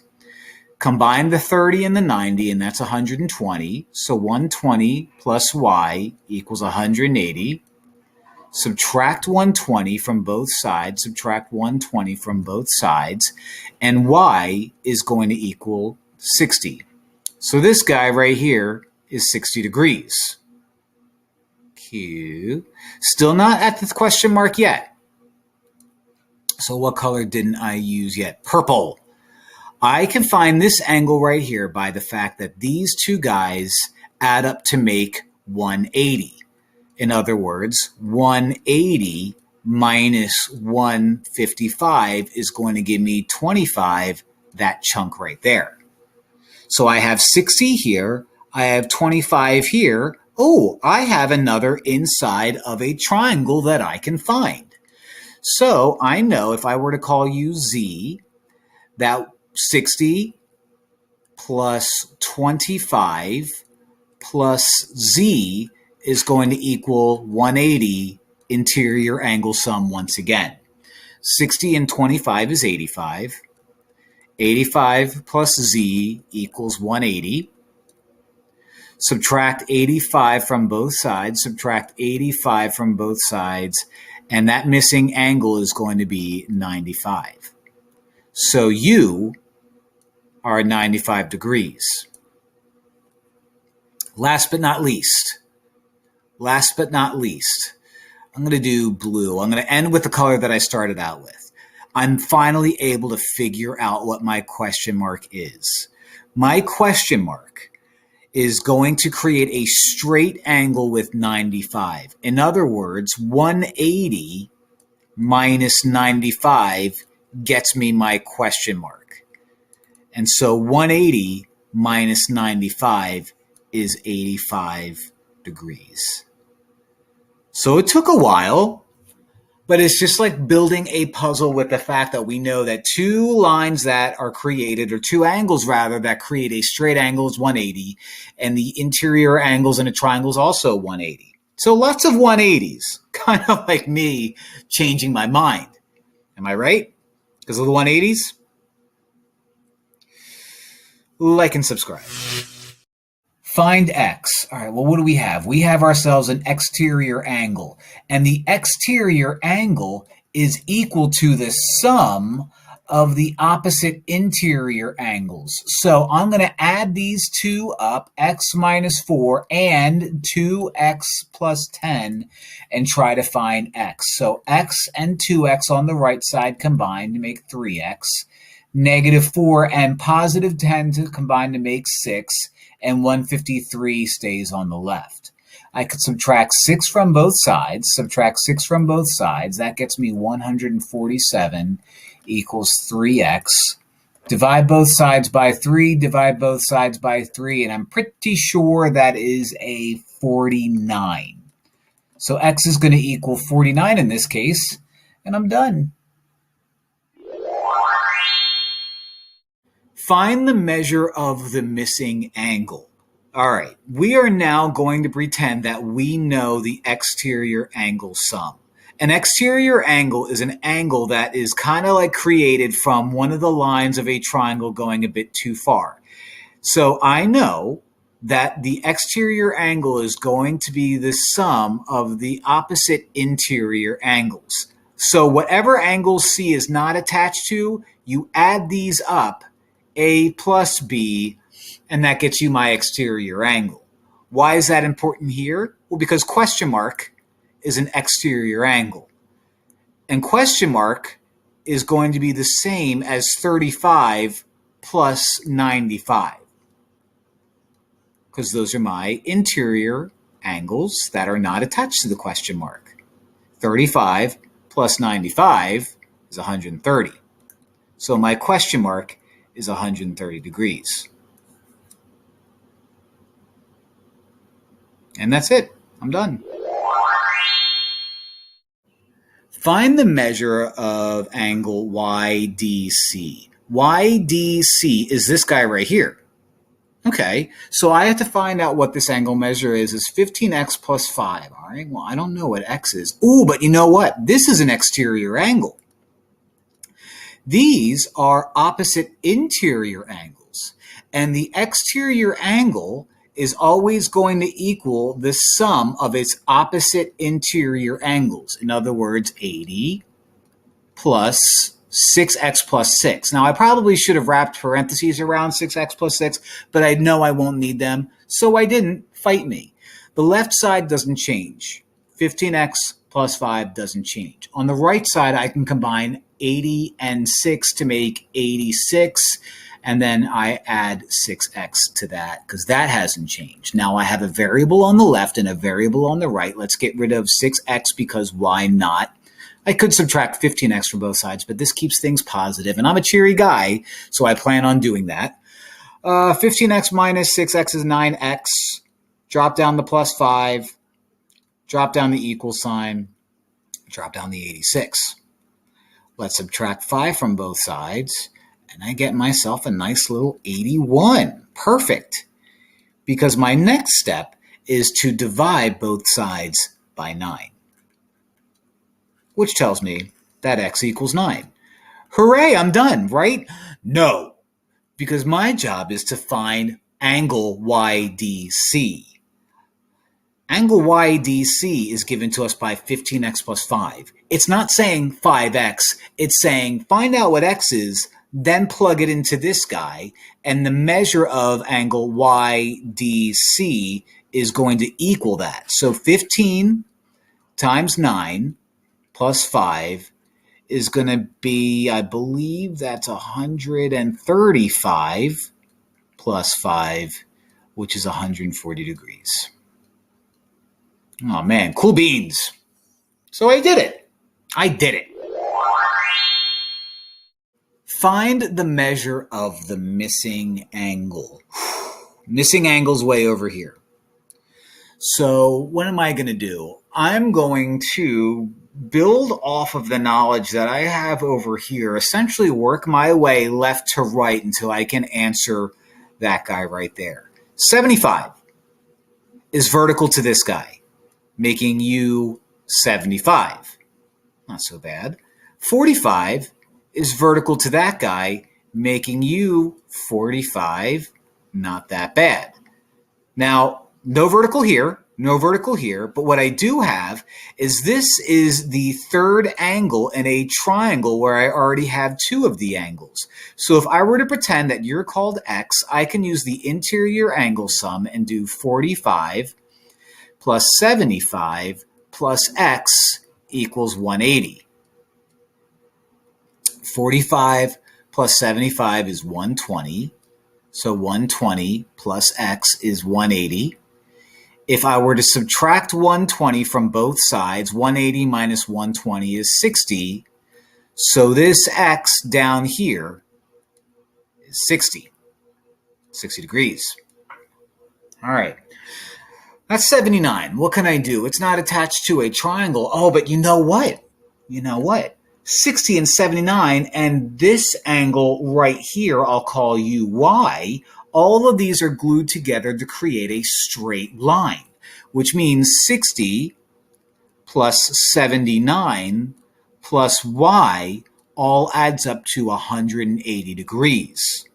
Combine the 30 and the 90, and that's 120. So 120 plus y equals 180. Subtract 120 from both sides, subtract 120 from both sides, and y is going to equal 60. So this guy right here is 60 degrees. Q. Still not at the question mark yet. So what color didn't I use yet? Purple. I can find this angle right here by the fact that these two guys add up to make 180. In other words, 180 minus 155 is going to give me 25, that chunk right there. So I have 60 here, I have 25 here. Oh, I have another inside of a triangle that I can find. So I know if I were to call you Z, that 60 plus 25 plus Z is going to equal 180 interior angle sum once again. 60 and 25 is 85. 85 plus Z equals 180. Subtract 85 from both sides, subtract 85 from both sides, and that missing angle is going to be 95. So you are 95 degrees. Last but not least, last but not least, I'm going to do blue. I'm going to end with the color that I started out with. I'm finally able to figure out what my question mark is. My question mark is going to create a straight angle with 95. In other words, 180 minus 95 gets me my question mark. And so 180 minus 95 is 85 degrees. So it took a while, but it's just like building a puzzle with the fact that we know that two lines that are created, or two angles rather, that create a straight angle is 180, and the interior angles in a triangle is also 180. So lots of 180s, kind of like me changing my mind. Am I right? Because of the 180s? Like and subscribe. Find x. All right, well, what do we have? We have ourselves an exterior angle, and the exterior angle is equal to the sum of the opposite interior angles. So I'm going to add these two up, x minus 4 and 2x plus 10, and try to find x. So x and 2x on the right side combine to make 3x. Negative 4 and positive 10 to combine to make 6, and 153 stays on the left. I could subtract 6 from both sides. That gets me 147 equals 3x. Divide both sides by 3, and I'm pretty sure that is a 49. So x is going to equal 49 in this case, and I'm done. Find the measure of the missing angle. All right, we are now going to pretend that we know the exterior angle sum. An exterior angle is an angle that is kind of like created from one of the lines of a triangle going a bit too far. So I know that the exterior angle is going to be the sum of the opposite interior angles. So whatever angle C is not attached to, you add these up, A plus B, and that gets you my exterior angle. Why is that important here? Well, because question mark is an exterior angle. And question mark is going to be the same as 35 plus 95. Because those are my interior angles that are not attached to the question mark. 35 plus 95 is 130. So my question mark is 130 degrees. And that's it. I'm done. Find the measure of angle YDC. YDC is this guy right here. Okay, so I have to find out what this angle measure is 15x plus 5. All right, well, I don't know what x is. Ooh, but you know what? This is an exterior angle. These are opposite interior angles, and the exterior angle is always going to equal the sum of its opposite interior angles. In other words, 80 plus 6x plus 6. Now, I probably should have wrapped parentheses around 6x plus 6, but I know I won't need them, so I didn't. Fight me. The left side doesn't change. 15x plus 5 doesn't change. On the right side, I can combine 80 and 6 to make 86, and then I add 6x to that because that hasn't changed. Now I have a variable on the left and a variable on the right. Let's get rid of 6x because why not? I could subtract 15x from both sides, but this keeps things positive, and I'm a cheery guy, so I plan on doing that. 15x minus 6x is 9x. Drop down the plus 5. Drop down the equal sign. Drop down the 86. Let's subtract 5 from both sides, and I get myself a nice little 81. Perfect. Because my next step is to divide both sides by 9. Which tells me that x equals 9. Hooray, I'm done, right? No, because my job is to find angle YDC. Angle YDC is given to us by 15x plus 5. It's not saying 5x. It's saying find out what x is, then plug it into this guy, and the measure of angle YDC is going to equal that. So 15 times 9 plus 5 is going to be, I believe that's 135 plus 5, which is 140 degrees. Oh man, cool beans. So I did it. Find the measure of the missing angle. Missing angle's way over here. So what am I going to do? I'm going to build off of the knowledge that I have over here, essentially work my way left to right until I can answer that guy right there. 75 is vertical to this guy, making you 75. Not so bad. 45 is vertical to that guy, making you 45. Not that bad. Now, no vertical here, but what I do have is this is the third angle in a triangle where I already have two of the angles. So if I were to pretend that you're called X, I can use the interior angle sum and do 45 plus 75 plus X equals 180. 45 plus 75 is 120. So 120 plus X is 180. If I were to subtract 120 from both sides, 180 minus 120 is 60. So this X down here is 60 degrees. All right. That's 79. What can I do? It's not attached to a triangle. Oh, but you know what? 60 and 79, and this angle right here, I'll call you Y. All of these are glued together to create a straight line, which means 60 plus 79 plus Y all adds up to 180 degrees.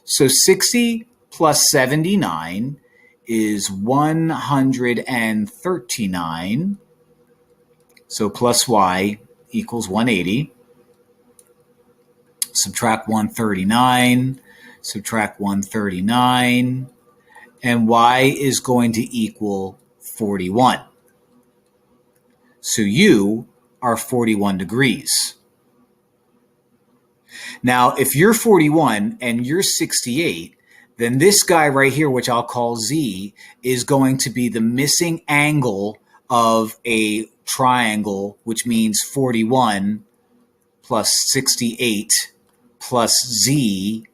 So 60 plus 79 is 139. So plus Y equals 180. Subtract 139. Subtract 139, and Y is going to equal 41. So you are 41 degrees. Now, if you're 41 and you're 68, then this guy right here, which I'll call Z, is going to be the missing angle of a triangle, which means 41 plus 68 plus Z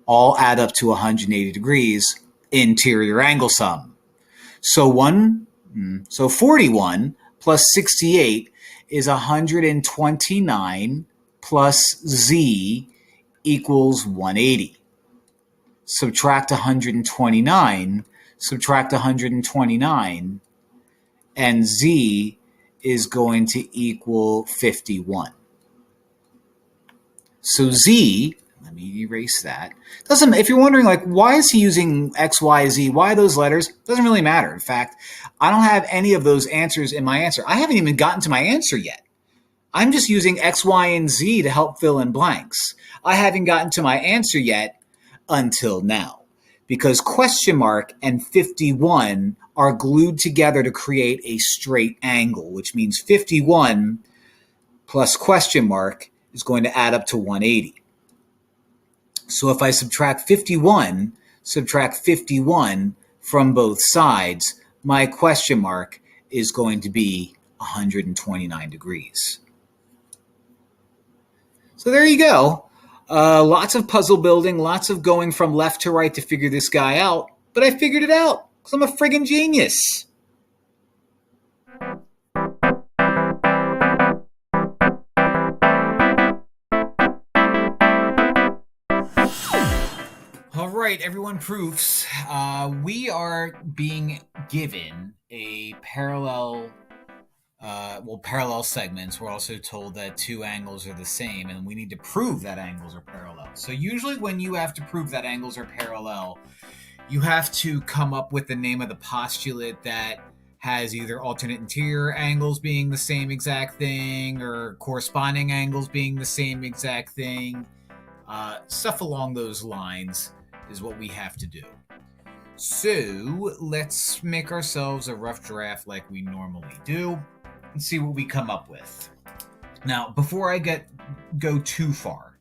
all add up to 180 degrees, interior angle sum. So 41 plus 68 is 129 plus Z equals 180. Subtract 129, and Z is going to equal 51. So Z, let me erase that. If you're wondering, like, why is he using X, Y, Z? Why those letters? Doesn't really matter. In fact, I don't have any of those answers in my answer. I haven't even gotten to my answer yet. I'm just using X, Y, and Z to help fill in blanks. I haven't gotten to my answer yet until now, because question mark and 51 are glued together to create a straight angle, which means 51 plus question mark is going to add up to 180. So if I subtract 51 from both sides, my question mark is going to be 129 degrees. So there you go. Lots of puzzle building, lots of going from left to right to figure this guy out. But I figured it out because I'm a friggin' genius. All right, everyone, proofs. We are being given a parallel segments. We're also told that two angles are the same, and we need to prove that angles are parallel. So usually when you have to prove that angles are parallel, you have to come up with the name of the postulate that has either alternate interior angles being the same exact thing or corresponding angles being the same exact thing. Stuff along those lines is what we have to do. So let's make ourselves a rough draft like we normally do and see what we come up with. Now, before I go too far,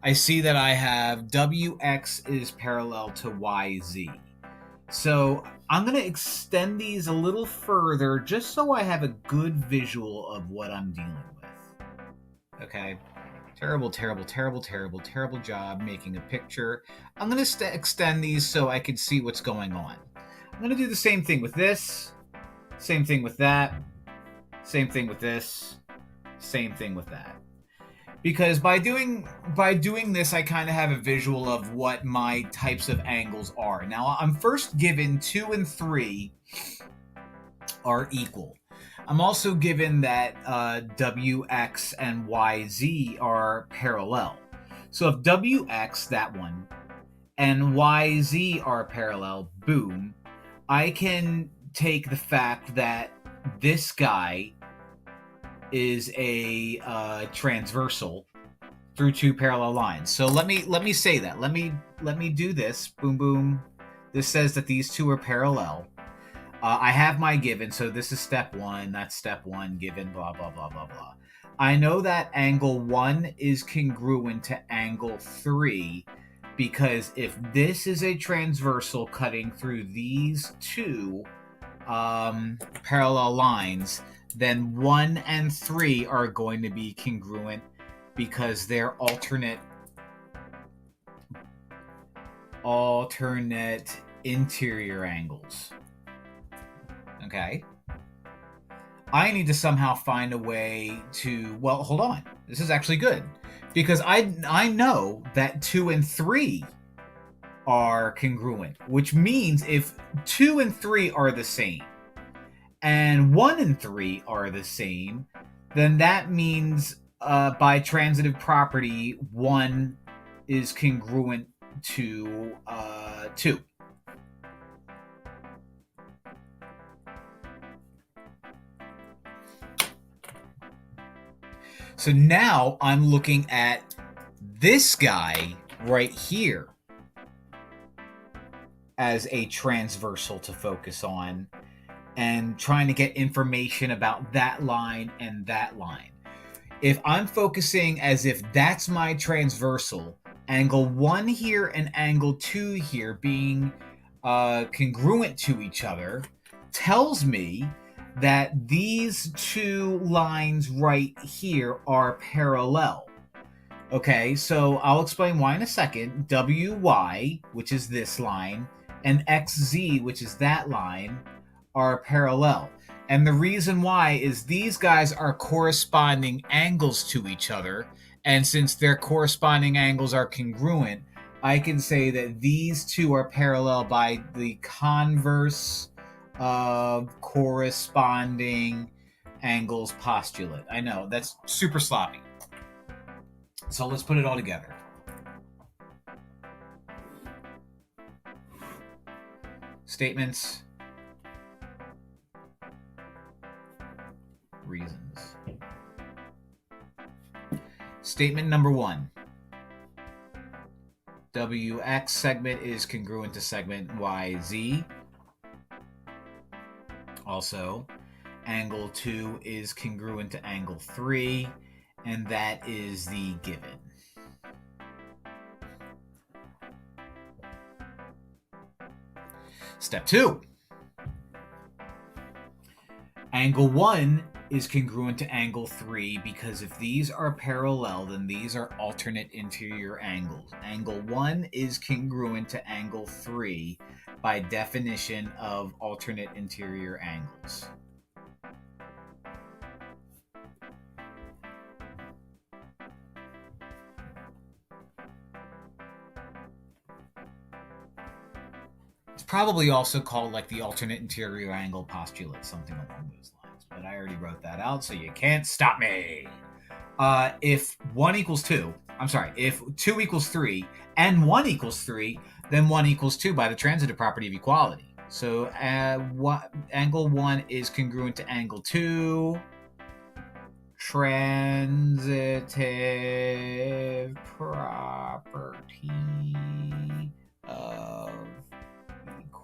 I see that I have Wx is parallel to Yz. So I'm going to extend these a little further just so I have a good visual of what I'm dealing with. Okay? Terrible job making a picture. I'm going to extend these so I can see what's going on. I'm going to do the same thing with this, same thing with that, same thing with this, same thing with that. Because by doing this, I kind of have a visual of what my types of angles are. Now, I'm first given 2 and 3 are equal. I'm also given that Wx and Yz are parallel. So if Wx, that one, and Yz are parallel, boom, I can take the fact that this guy is a transversal through 2 parallel lines. So let me say that. Let me do this. Boom, boom. This says that these two are parallel. I have my given, so this is step 1. That's step 1, given, blah, blah, blah, blah, blah. I know that angle 1 is congruent to angle 3 because if this is a transversal cutting through these 2 parallel lines, then 1 and 3 are going to be congruent because they're alternate interior angles. Okay. I need to somehow find a way to, well, hold on. This is actually good because I know that 2 and 3 are congruent, which means if 2 and 3 are the same and 1 and 3 are the same, then that means by transitive property, 1 is congruent to 2. So now I'm looking at this guy right here as a transversal to focus on and trying to get information about that line and that line. If I'm focusing as if that's my transversal, angle 1 here and angle 2 here being congruent to each other tells me that these 2 lines right here are parallel. Okay, so I'll explain why in a second. WY, which is this line, and XZ, which is that line, are parallel. And the reason why is these guys are corresponding angles to each other, and since their corresponding angles are congruent, I can say that these 2 are parallel by the converse of corresponding angles postulate. I know, that's super sloppy. So let's put it all together. Statements. Reasons. Statement number 1. WX segment is congruent to segment YZ. Also, angle 2 is congruent to angle 3, and that is the given. Step 2. Angle 1 is congruent to angle 3 because if these are parallel, then these are alternate interior angles. Angle 1 is congruent to angle 3 by definition of alternate interior angles. It's probably also called like the alternate interior angle postulate, something along those lines. But I already wrote that out, so you can't stop me. If 1 equals 2, if 2 equals 3 and 1 equals 3, then 1 equals 2 by the transitive property of equality. So angle 1 is congruent to angle 2. Transitive property of equality.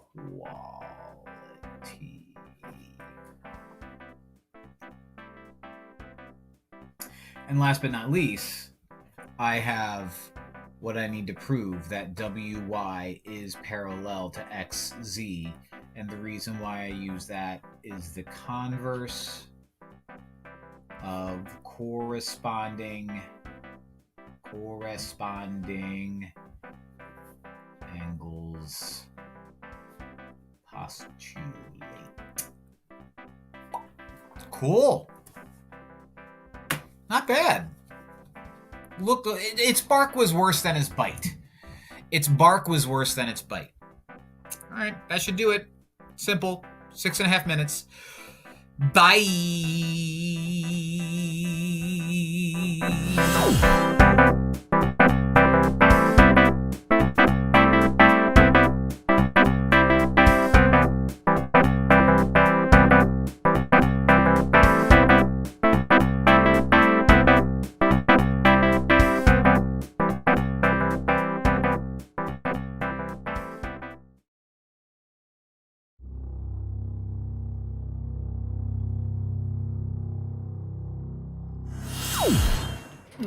And last but not least, I have what I need to prove, that WY is parallel to XZ. And the reason why I use that is the converse of corresponding angles postulate. Cool. Not bad. Look, its bark was worse than its bite. Its bark was worse than its bite. All right, that should do it. Simple. 6.5 minutes. Bye.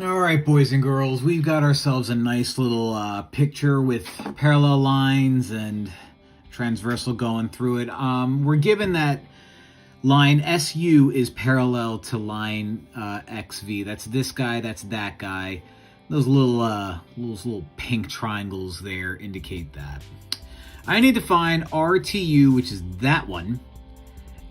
All right, boys and girls, we've got ourselves a nice little picture with parallel lines and transversal going through it. We're given that line SU is parallel to line XV. That's this guy, that's that guy. Those little pink triangles there indicate that. I need to find RTU, which is that one,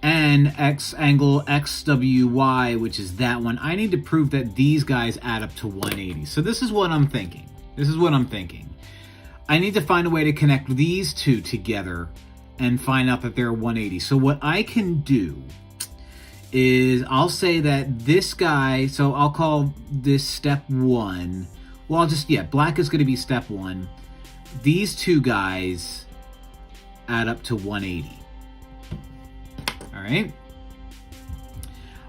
and X angle XWY, which is that one. I need to prove that these guys add up to 180. So this is what I'm thinking. I need to find a way to connect these two together and find out that they're 180. So what I can do is I'll say that this guy, so I'll call this step 1. Well, black is going to be step 1. These two guys add up to 180. All right.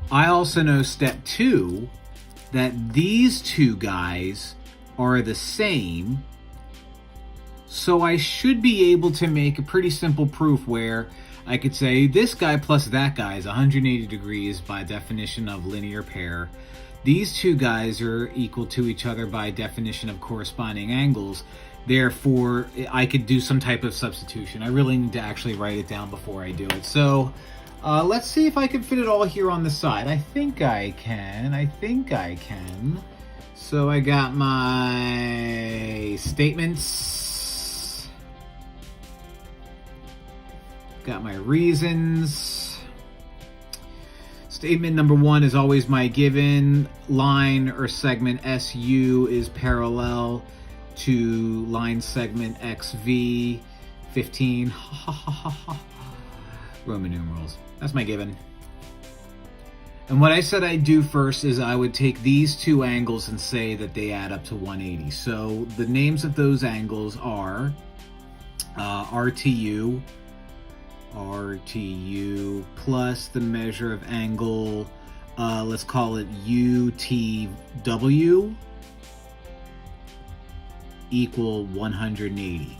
I also know step 2, that these two guys are the same. So I should be able to make a pretty simple proof where I could say this guy plus that guy is 180 degrees by definition of linear pair. These two guys are equal to each other by definition of corresponding angles. Therefore, I could do some type of substitution. I really need to actually write it down before I do it. So let's see if I can fit it all here on the side. I think I can. So I got my statements. Got my reasons. Statement number 1 is always my given. Line or segment SU is parallel to line segment XV. 15. Roman numerals. That's my given. And what I said I'd do first is I would take these two angles and say that they add up to 180. So the names of those angles are RTU plus the measure of angle, let's call it UTW, equal 180.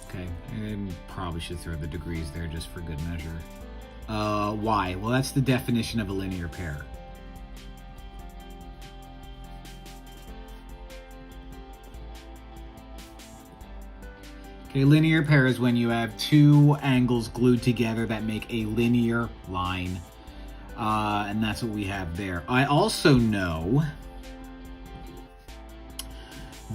Okay, and probably should throw the degrees there just for good measure. Y, well, that's the definition of a linear pair. Okay, linear pair is when you have two angles glued together that make a linear line. And that's what we have there. I also know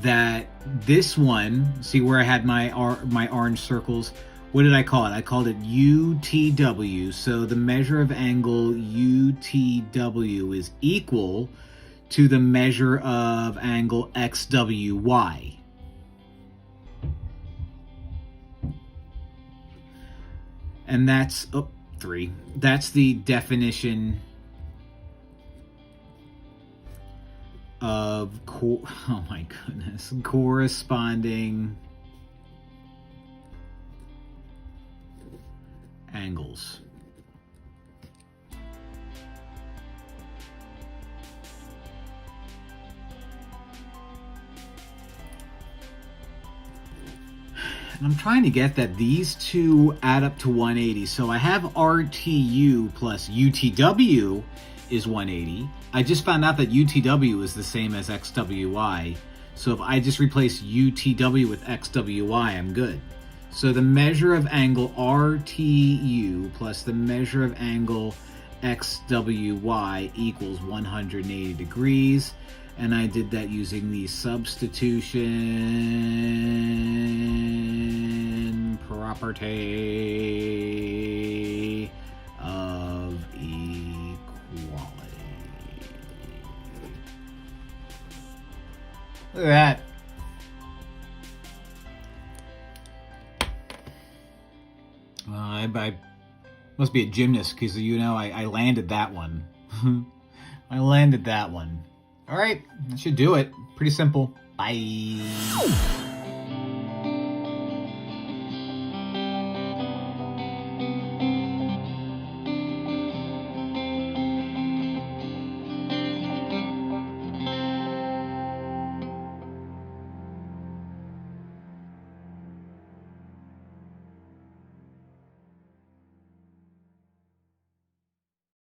that this one, see where I had my orange circles, what did I call it? I called it UTW. So the measure of angle UTW is equal to the measure of angle XWY. And that's 3. That's the definition of oh my goodness, corresponding angles. And I'm trying to get that these two add up to 180. So I have RTU plus UTW is 180. I just found out that UTW is the same as XWY. So if I just replace UTW with XWY, I'm good. So the measure of angle RTU plus the measure of angle XWY equals 180 degrees. And I did that using the substitution property of equality. Look at that. I must be a gymnast because, you know, I landed that one. I landed that one. All right, that should do it. Pretty simple. Bye.